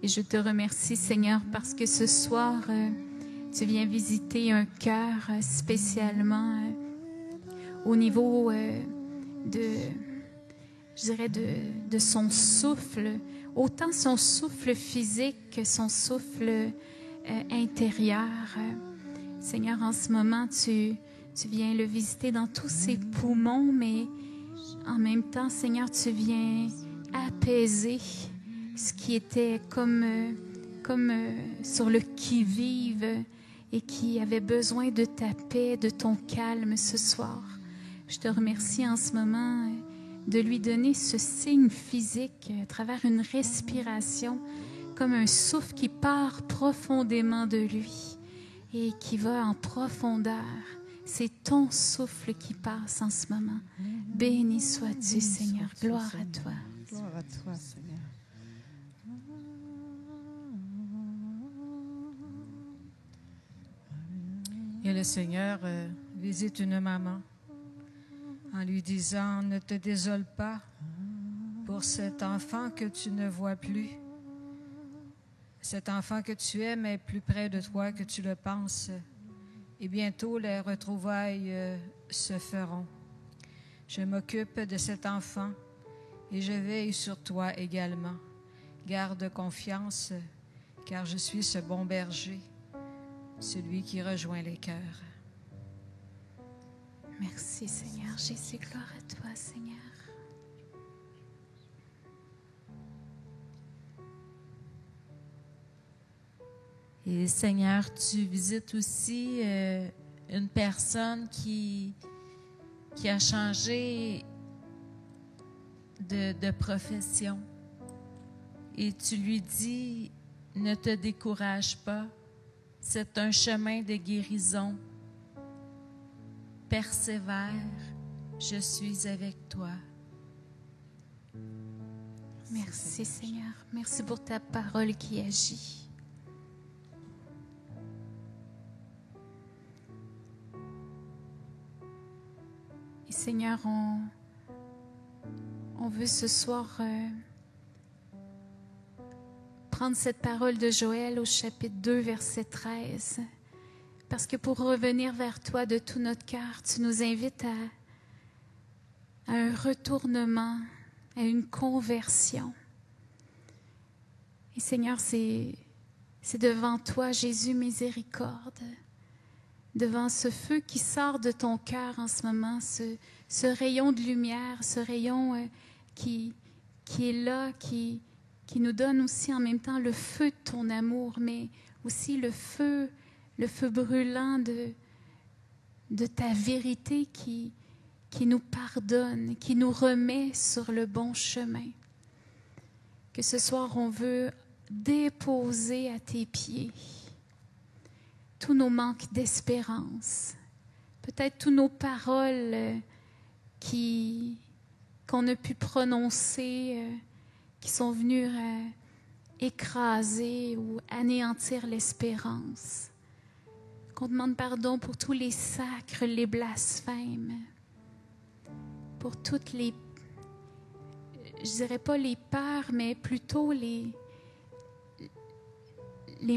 Et je te remercie, Seigneur, parce que ce soir, tu viens visiter un cœur spécialement au niveau de son souffle, autant son souffle physique que son souffle intérieur. Seigneur, en ce moment, tu viens le visiter dans tous ses poumons, mais en même temps, Seigneur, tu viens apaiser ce qui était comme sur le qui-vive et qui avait besoin de ta paix, de ton calme ce soir. Je te remercie en ce moment de lui donner ce signe physique à travers une respiration, comme un souffle qui part profondément de lui et qui va en profondeur. C'est ton souffle qui passe en ce moment. Béni sois-tu, Seigneur. Gloire à toi. Gloire à toi, Seigneur. Et le Seigneur visite une maman en lui disant, ne te désole pas pour cet enfant que tu ne vois plus. Cet enfant que tu aimes est plus près de toi que tu le penses. Et bientôt, les retrouvailles se feront. Je m'occupe de cet enfant et je veille sur toi également. Garde confiance, car je suis ce bon berger, celui qui rejoint les cœurs. Merci, Seigneur Jésus. Gloire à toi, Seigneur. Et Seigneur, tu visites aussi une personne qui a changé de profession. Et tu lui dis, ne te décourage pas, c'est un chemin de guérison. Persévère, je suis avec toi. Merci, Seigneur. Merci pour ta parole qui agit. Et Seigneur, on veut ce soir prendre cette parole de Joël au chapitre 2, verset 13. Parce que pour revenir vers toi de tout notre cœur, tu nous invites à un retournement, à une conversion. Et Seigneur, c'est devant toi, Jésus, miséricorde. Devant ce feu qui sort de ton cœur en ce moment, ce rayon de lumière, ce rayon qui est là, qui nous donne aussi en même temps le feu de ton amour, mais aussi le feu brûlant de ta vérité qui nous pardonne, qui nous remet sur le bon chemin. Que ce soir, on veut déposer à tes pieds tous nos manques d'espérance, peut-être tous nos paroles qu'on a pu prononcer, qui sont venues écraser ou anéantir l'espérance. Qu'on demande pardon pour tous les sacres, les blasphèmes, pour toutes les, je dirais pas les peurs, mais plutôt les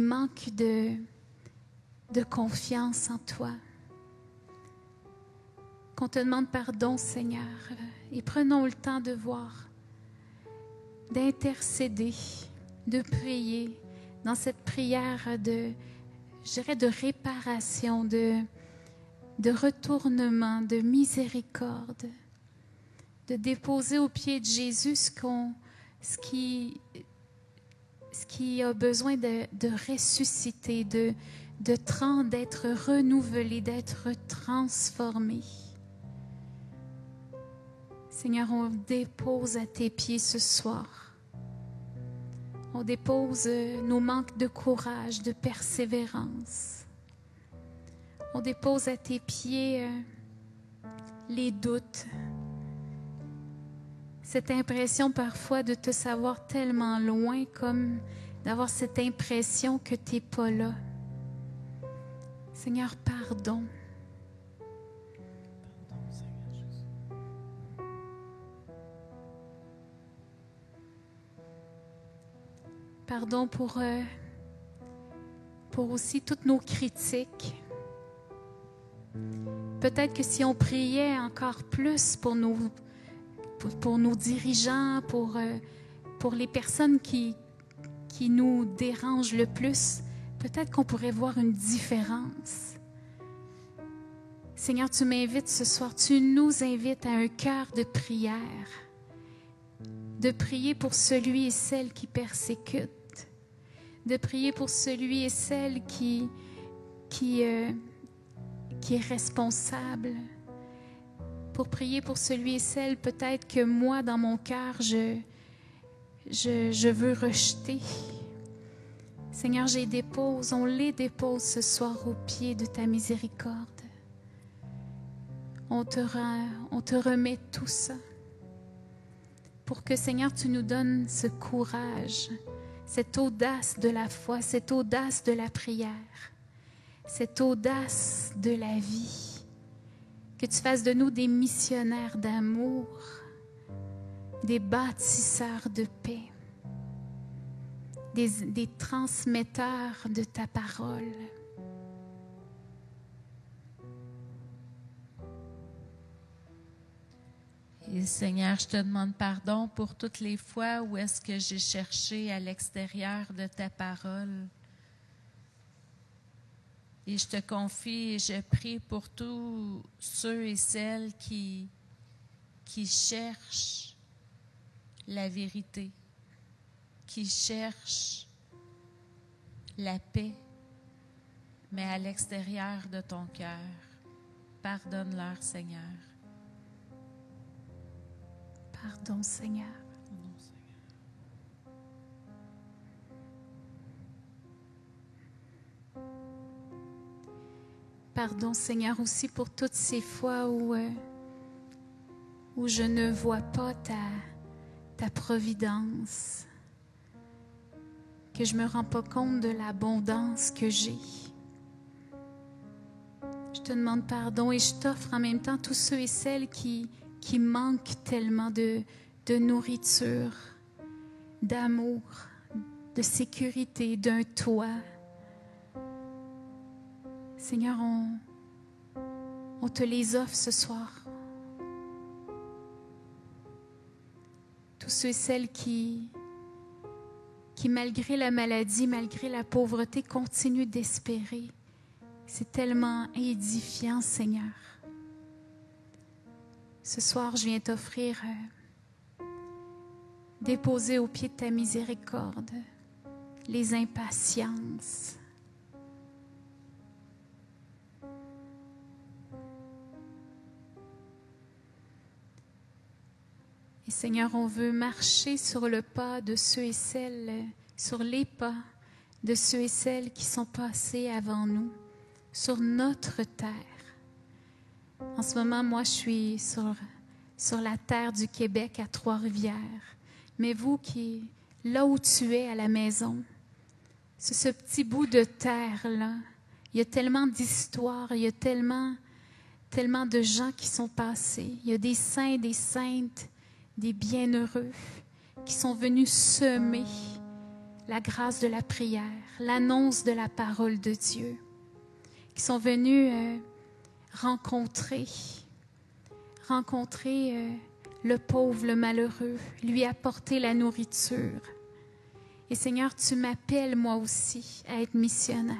manques de confiance en toi. Qu'on te demande pardon, Seigneur, et prenons le temps de voir, d'intercéder, de prier dans cette prière de réparation, de retournement, de miséricorde, de déposer aux pieds de Jésus ce qui a besoin de ressusciter, d'être renouvelé, d'être transformé. Seigneur, on dépose à tes pieds ce soir. On dépose nos manques de courage, de persévérance. On dépose à tes pieds les doutes. Cette impression parfois de te savoir tellement loin, comme d'avoir cette impression que tu n'es pas là. Seigneur, pardon. Pardon pour aussi toutes nos critiques. Peut-être que si on priait encore plus pour nos dirigeants, pour les personnes qui nous dérangent le plus, peut-être qu'on pourrait voir une différence. Seigneur, tu m'invites ce soir, tu nous invites à un cœur de prière, de prier pour celui et celle qui persécutent, de prier pour celui et celle qui est responsable, pour prier pour celui et celle peut-être que moi, dans mon cœur, je veux rejeter. Seigneur, on les dépose ce soir aux pieds de ta miséricorde. On te remet tout ça pour que, Seigneur, tu nous donnes ce courage, cette audace de la foi, cette audace de la prière, cette audace de la vie. Que tu fasses de nous des missionnaires d'amour, des bâtisseurs de paix, des transmetteurs de ta parole. Et Seigneur, je te demande pardon pour toutes les fois où est-ce que j'ai cherché à l'extérieur de ta parole. Et je te confie et je prie pour tous ceux et celles qui cherchent la vérité, qui cherchent la paix, mais à l'extérieur de ton cœur. Pardonne-leur, Seigneur. Pardon, Seigneur. Pardon, Seigneur, aussi pour toutes ces fois où je ne vois pas ta providence, que je ne me rends pas compte de l'abondance que j'ai. Je te demande pardon et je t'offre en même temps tous ceux et celles qui manquent tellement de nourriture, d'amour, de sécurité, d'un toit. Seigneur, on te les offre ce soir. Tous ceux et celles qui, malgré la maladie, malgré la pauvreté, continuent d'espérer. C'est tellement édifiant, Seigneur. Ce soir, je viens t'offrir, déposer au pied de ta miséricorde, les impatiences. Et Seigneur, on veut marcher sur le pas de ceux et celles, sur les pas de ceux et celles qui sont passés avant nous, sur notre terre. En ce moment, moi, je suis sur la terre du Québec, à Trois-Rivières. Mais vous qui, là où tu es à la maison, sur ce petit bout de terre-là, il y a tellement d'histoires, il y a tellement de gens qui sont passés. Il y a des saints, des saintes, des bienheureux qui sont venus semer la grâce de la prière, l'annonce de la parole de Dieu, qui sont venus rencontrer le pauvre, le malheureux, lui apporter la nourriture. Et Seigneur, tu m'appelles moi aussi à être missionnaire.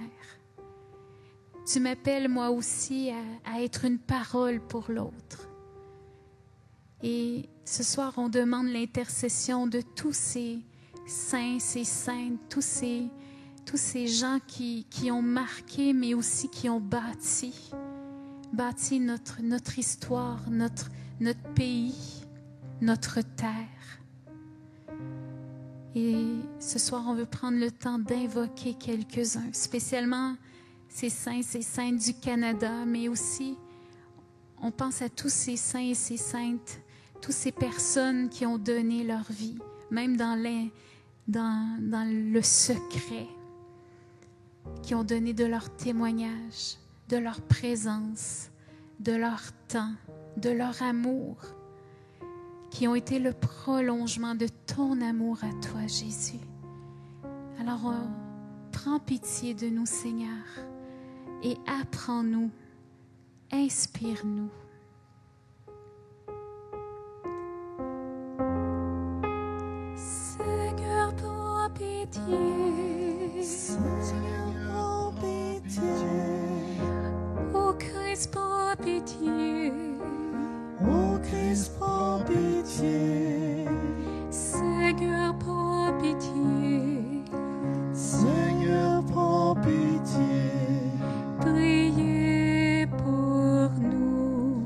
Tu m'appelles moi aussi à être une parole pour l'autre. Et ce soir, on demande l'intercession de tous ces saints, ces saintes, tous ces gens qui ont marqué, mais aussi qui ont bâti notre histoire, notre pays, notre terre. Et ce soir, on veut prendre le temps d'invoquer quelques-uns, spécialement ces saints, ces saintes du Canada, mais aussi, on pense à tous ces saints et ces saintes, toutes ces personnes qui ont donné leur vie, même dans le secret, qui ont donné de leur témoignage, de leur présence, de leur temps, de leur amour, qui ont été le prolongement de ton amour à toi, Jésus. Alors, prends pitié de nous, Seigneur, et apprends-nous, inspire-nous. Seigneur, prends pitié. Seigneur, prends pitié. Ô Christ, prends pitié. Ô Christ, prends pitié. Seigneur, prends pitié. Seigneur, prends pitié. Priez pour nous.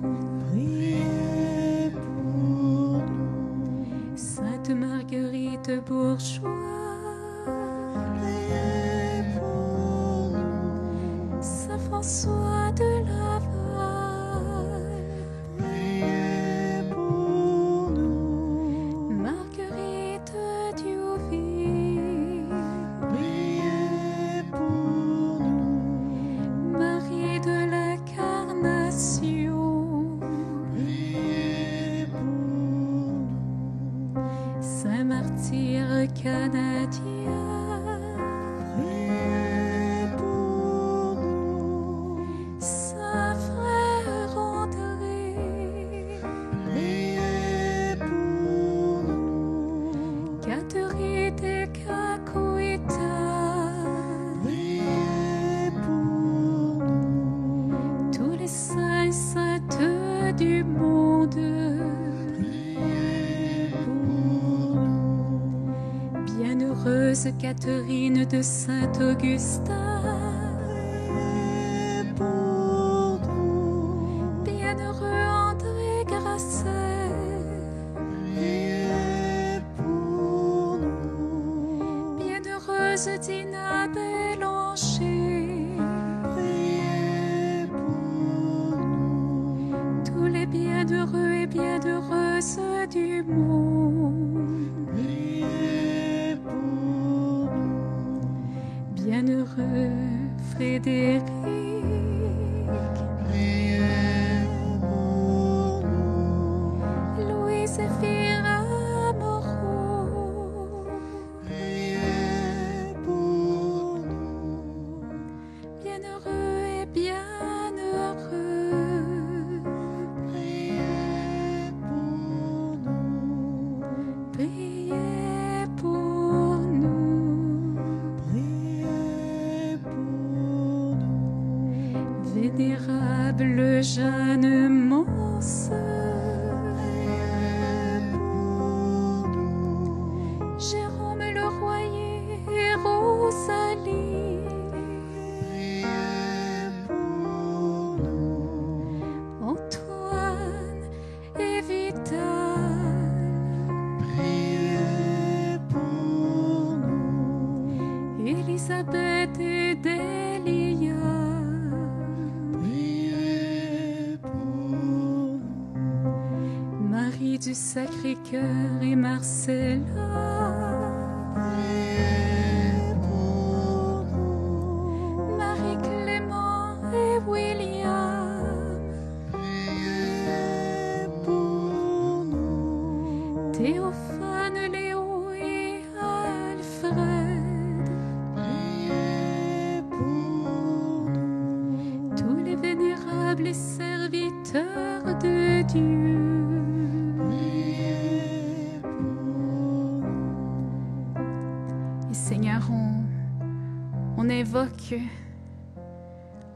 Priez pour nous. Sainte Marguerite Bourgeois. Priez pour nous. Saint François de Laval. Priez pour nous. Marguerite Diouville. Priez pour nous. Marie de l'Incarnation. Priez pour nous. Saint martyr canadien. Priez pour nous. Saint frère André. Priez bienheureuse Catherine de Saint-Augustin. Priez pour nous. Bienheureux André Grasset. Priez pour nous. Bienheureuse Dina Bélanger. Priez pour nous. Tous les bienheureux et bienheureuses du monde. Priez pour nous. Bienheureux Frédéric. Priez pour nous. Louise Fira Moreau. Priez pour nous. Bienheureux et bienheureux. Priez pour nous. Priez pour nous. Priez pour nous. Vénérable Jeanne Mons. Priez pour nous. Jérôme Leroyer et Rosalie. Priez pour nous. Antoine et Vital. Priez pour nous. Elisabeth et Delia. Priez pour nous. Marie du Sacré-Cœur et Marcella. Priez pour nous. Marie-Clément et William. Priez pour nous. Théophane, Léo et Alfred. Priez pour nous. Tous les vénérables et serviteurs de Dieu. Priez pour nous. Et Seigneur,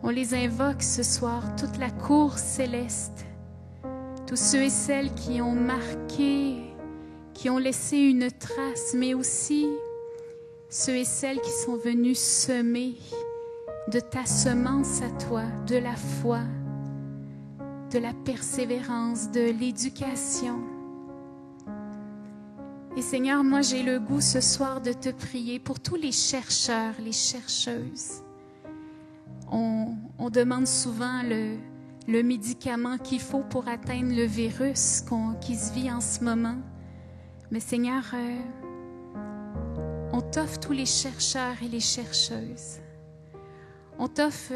on les invoque ce soir, toute la cour céleste, tous ceux et celles qui ont marqué, qui ont laissé une trace, mais aussi ceux et celles qui sont venus semer de ta semence à toi, de la foi, de la persévérance, de l'éducation. Et Seigneur, moi j'ai le goût ce soir de te prier pour tous les chercheurs, les chercheuses. On demande souvent le médicament qu'il faut pour atteindre le virus qui se vit en ce moment. Mais Seigneur, on t'offre tous les chercheurs et les chercheuses. On t'offre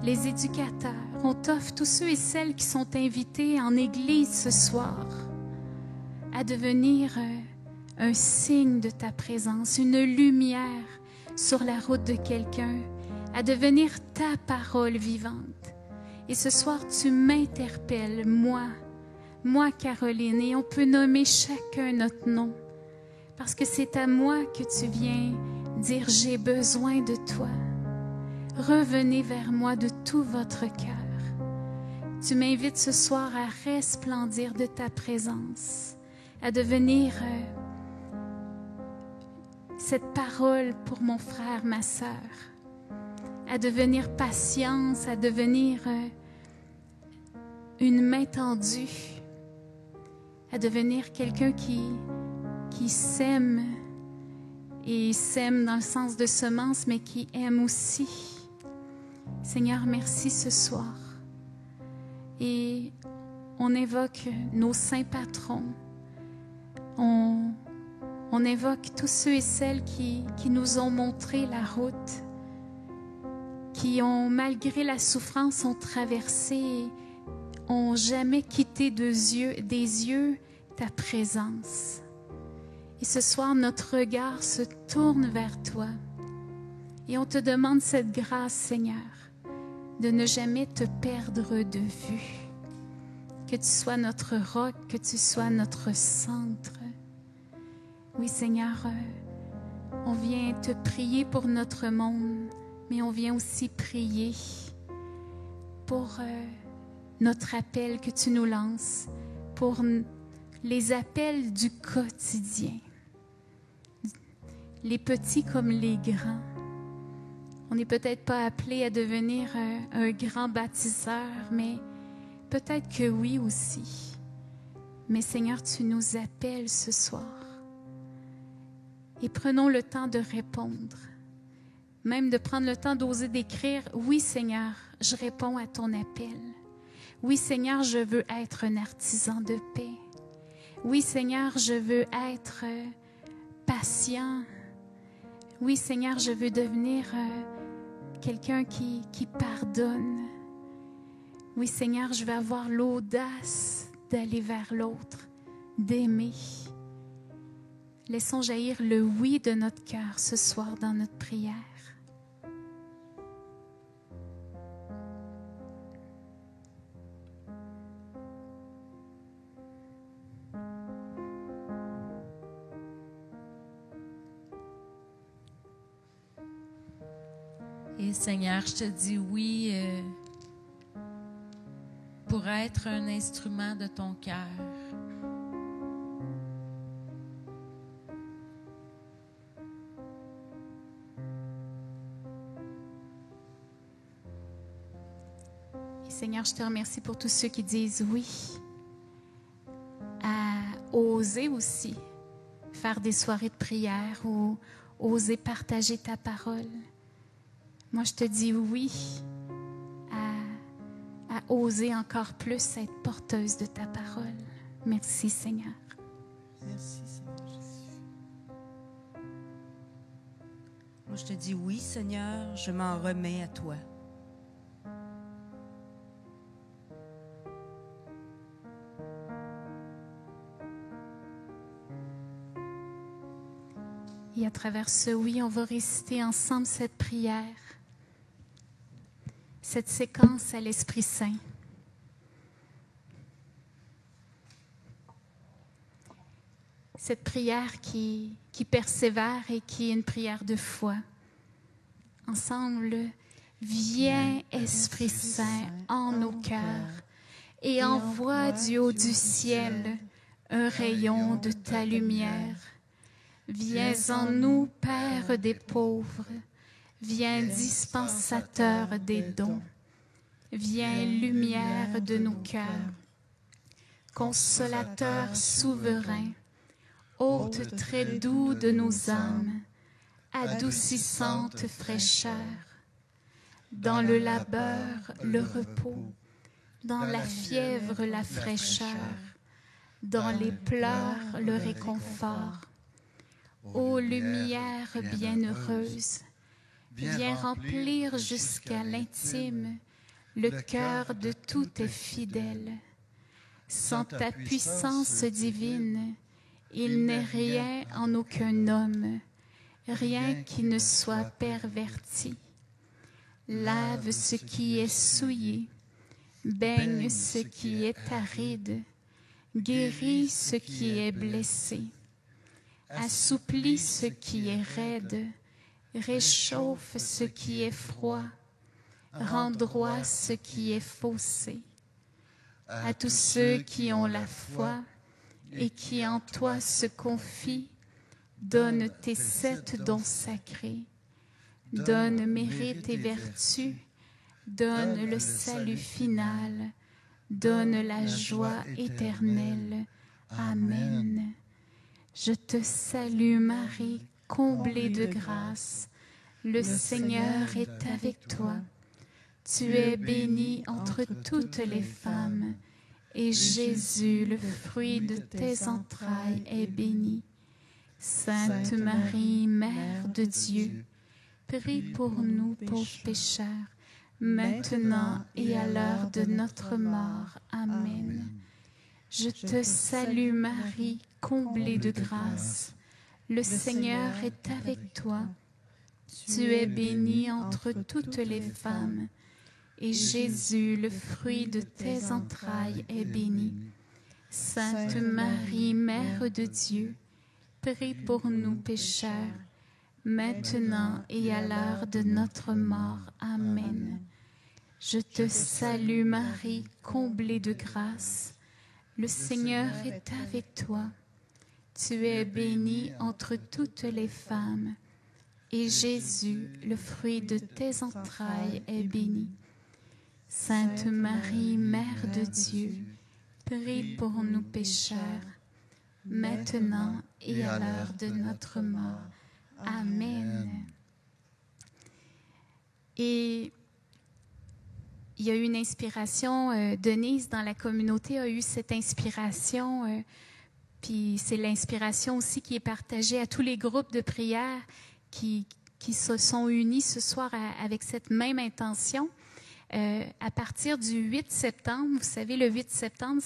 les éducateurs. On t'offre tous ceux et celles qui sont invités en Église ce soir à devenir un signe de ta présence, une lumière sur la route de quelqu'un, à devenir ta parole vivante. Et ce soir, tu m'interpelles, moi Caroline, et on peut nommer chacun notre nom, parce que c'est à moi que tu viens dire « J'ai besoin de toi ». Revenez vers moi de tout votre cœur. Tu m'invites ce soir à resplendir de ta présence, à devenir cette parole pour mon frère, ma sœur, à devenir patience, à devenir une main tendue, à devenir quelqu'un qui sème, et sème dans le sens de semence, mais qui aime aussi. Seigneur, merci ce soir. Et on évoque nos saints patrons. On évoque tous ceux et celles qui nous ont montré la route, qui ont, malgré la souffrance, ont traversé, ont jamais quitté des yeux ta présence. Et ce soir, notre regard se tourne vers toi. Et on te demande cette grâce, Seigneur, de ne jamais te perdre de vue. Que tu sois notre roc, que tu sois notre centre. Oui, Seigneur, on vient te prier pour notre monde, mais on vient aussi prier pour notre appel que tu nous lances, pour les appels du quotidien. les petits comme les grands. On n'est peut-être pas appelé à devenir un grand bâtisseur, mais peut-être que oui aussi. Mais Seigneur, tu nous appelles ce soir. Et prenons le temps de répondre. Même de prendre le temps d'oser d'écrire, oui Seigneur, je réponds à ton appel. Oui Seigneur, je veux être un artisan de paix. Oui Seigneur, je veux être patient. Oui Seigneur, je veux devenir quelqu'un qui pardonne. Oui Seigneur, je veux avoir l'audace d'aller vers l'autre, d'aimer. Laissons jaillir le oui de notre cœur ce soir dans notre prière. Et Seigneur, je te dis oui pour être un instrument de ton cœur. Et Seigneur, je te remercie pour tous ceux qui disent oui à oser aussi faire des soirées de prière ou oser partager ta parole. Moi, je te dis oui à oser encore plus être porteuse de ta parole. Merci, Seigneur. Merci, Seigneur Jésus. Moi, je te dis oui, Seigneur, je m'en remets à toi. Et à travers ce oui, on va réciter ensemble cette prière. Cette séquence à l'Esprit Saint. Cette prière qui persévère et qui est une prière de foi. Ensemble, viens Esprit Saint en nos cœurs et envoie du haut du ciel un rayon de ta lumière. Viens en nous, Père des pauvres. Viens dispensateur des dons, viens lumière de nos cœurs, consolateur souverain, hôte très doux de nos âmes, adoucissante fraîcheur, dans le labeur le repos, dans la fièvre la fraîcheur, dans les pleurs le réconfort. Ô lumière bienheureuse, viens remplir jusqu'à l'intime le cœur de tous tes fidèles. Sans ta puissance divine, il n'est rien en aucun homme, rien qui ne soit perverti. Lave ce qui est souillé, baigne ce qui est aride, guéris ce qui est blessé, assouplis ce qui est raide, réchauffe ce qui est froid, rend droit ce qui est faussé. À tous ceux qui ont la foi et qui en toi se confient, donne tes 7 dons sacrés, donne mérite et vertu, donne le salut final, donne la joie éternelle. Amen. Je te salue Marie, comblée de grâce, le Seigneur est avec toi. Tu es bénie entre toutes les femmes, et Jésus, le fruit de tes entrailles, est béni. Sainte Marie, Mère de Dieu, prie pour nous pauvres pécheurs, maintenant et à l'heure de notre mort. Amen. Je te salue Marie, comblée de grâce, le Seigneur est avec toi. Tu es bénie entre toutes les femmes, et Jésus, le fruit de tes entrailles, est béni. Sainte Marie, Mère de Dieu, prie pour nous pécheurs, maintenant et à l'heure de notre mort. Amen. Je te salue Marie, comblée de grâce, le Seigneur est avec toi. Tu es bénie entre toutes les femmes, et Jésus, le fruit de tes entrailles, est béni. Sainte Marie, Mère de Dieu, prie pour nous pécheurs, maintenant et à l'heure de notre mort. Amen. Et il y a eu une inspiration, Denise dans la communauté a eu cette inspiration, puis c'est l'inspiration aussi qui est partagée à tous les groupes de prière qui se sont unis ce soir avec cette même intention. À partir du 8 septembre, vous savez, le 8 septembre,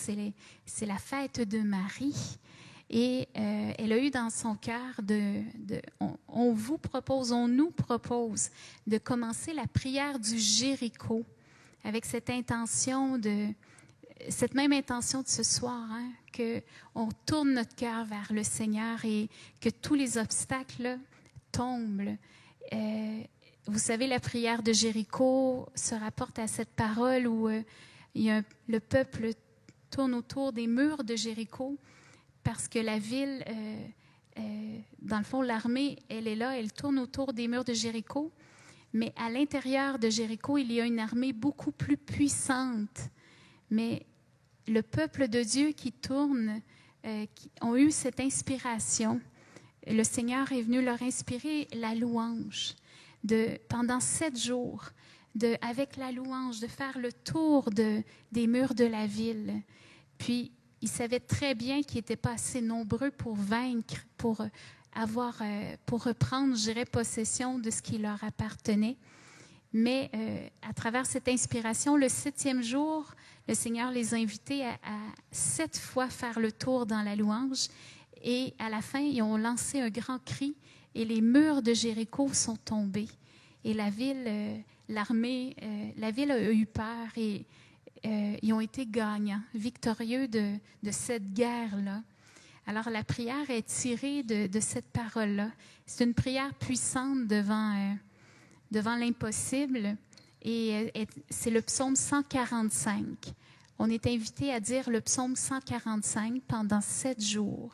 c'est la fête de Marie. Et elle a eu dans son cœur on nous propose de commencer la prière du Jéricho avec cette même intention de ce soir, hein, qu'on tourne notre cœur vers le Seigneur et que tous les obstacles tombent. Vous savez, la prière de Jéricho se rapporte à cette parole où le peuple tourne autour des murs de Jéricho parce que la ville, dans le fond, l'armée, elle est là, elle tourne autour des murs de Jéricho, mais à l'intérieur de Jéricho, il y a une armée beaucoup plus puissante. Mais le peuple de Dieu qui tourne, qui ont eu cette inspiration, le Seigneur est venu leur inspirer la louange. Pendant 7 jours, avec la louange, de faire le tour des murs de la ville. Puis, ils savaient très bien qu'ils n'étaient pas assez nombreux pour vaincre, pour reprendre, je dirais, possession de ce qui leur appartenait. Mais à travers cette inspiration, le 7e jour, le Seigneur les a invités à 7 fois faire le tour dans la louange. Et à la fin, ils ont lancé un grand cri et les murs de Jéricho sont tombés. Et la ville, la ville a eu peur et ils ont été gagnants, victorieux de cette guerre-là. Alors, la prière est tirée de cette parole-là. C'est une prière puissante devant l'impossible et c'est le psaume 145. On est invité à dire le psaume 145 pendant 7 jours.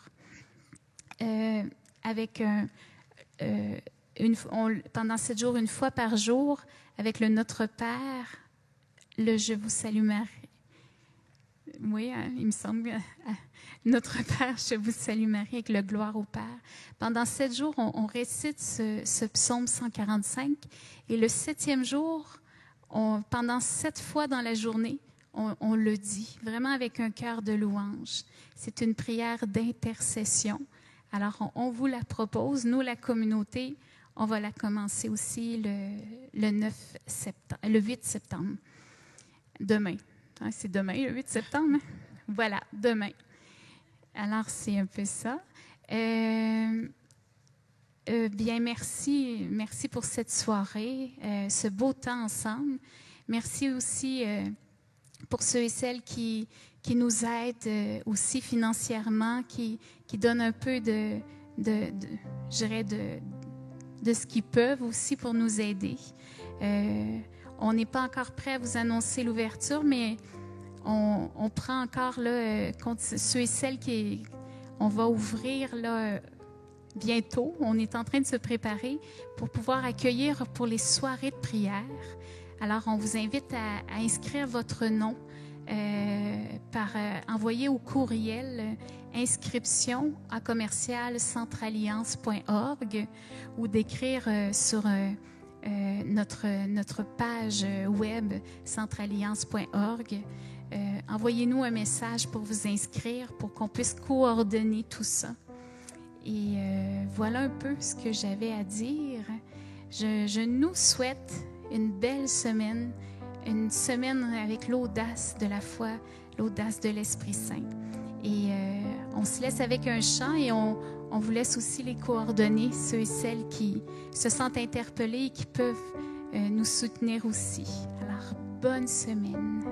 Pendant 7 jours, une fois par jour, avec le Notre Père, le Je vous salue Marie. Oui, hein, il me semble. Notre Père, je vous salue Marie, avec le gloire au Père. Pendant 7 jours, on récite ce psaume 145. Et le 7e jour, pendant 7 fois dans la journée, on le dit, vraiment avec un cœur de louange. C'est une prière d'intercession. Alors, on vous la propose. Nous, la communauté, on va la commencer aussi le 8 septembre. Demain. C'est demain, le 8 septembre. Voilà, demain. Alors, c'est un peu ça. Bien, merci. Merci pour cette soirée, ce beau temps ensemble. Merci aussi pour ceux et celles qui nous aident aussi financièrement, qui donnent un peu de ce qu'ils peuvent aussi pour nous aider. On n'est pas encore prêt à vous annoncer l'ouverture, mais on prend encore là, ceux et celles on va ouvrir là, bientôt. On est en train de se préparer pour pouvoir accueillir pour les soirées de prière. Alors, on vous invite à inscrire votre nom envoyer au courriel inscription@centralliance.org ou d'écrire sur notre page web centralliance.org. Envoyez-nous un message pour vous inscrire, pour qu'on puisse coordonner tout ça. Et voilà un peu ce que j'avais à dire. Je nous souhaite une belle semaine, une semaine avec l'audace de la foi, l'audace de l'Esprit Saint. Et on se laisse avec un chant et on vous laisse aussi les coordonnées, ceux et celles qui se sentent interpellés et qui peuvent nous soutenir aussi. Alors, bonne semaine.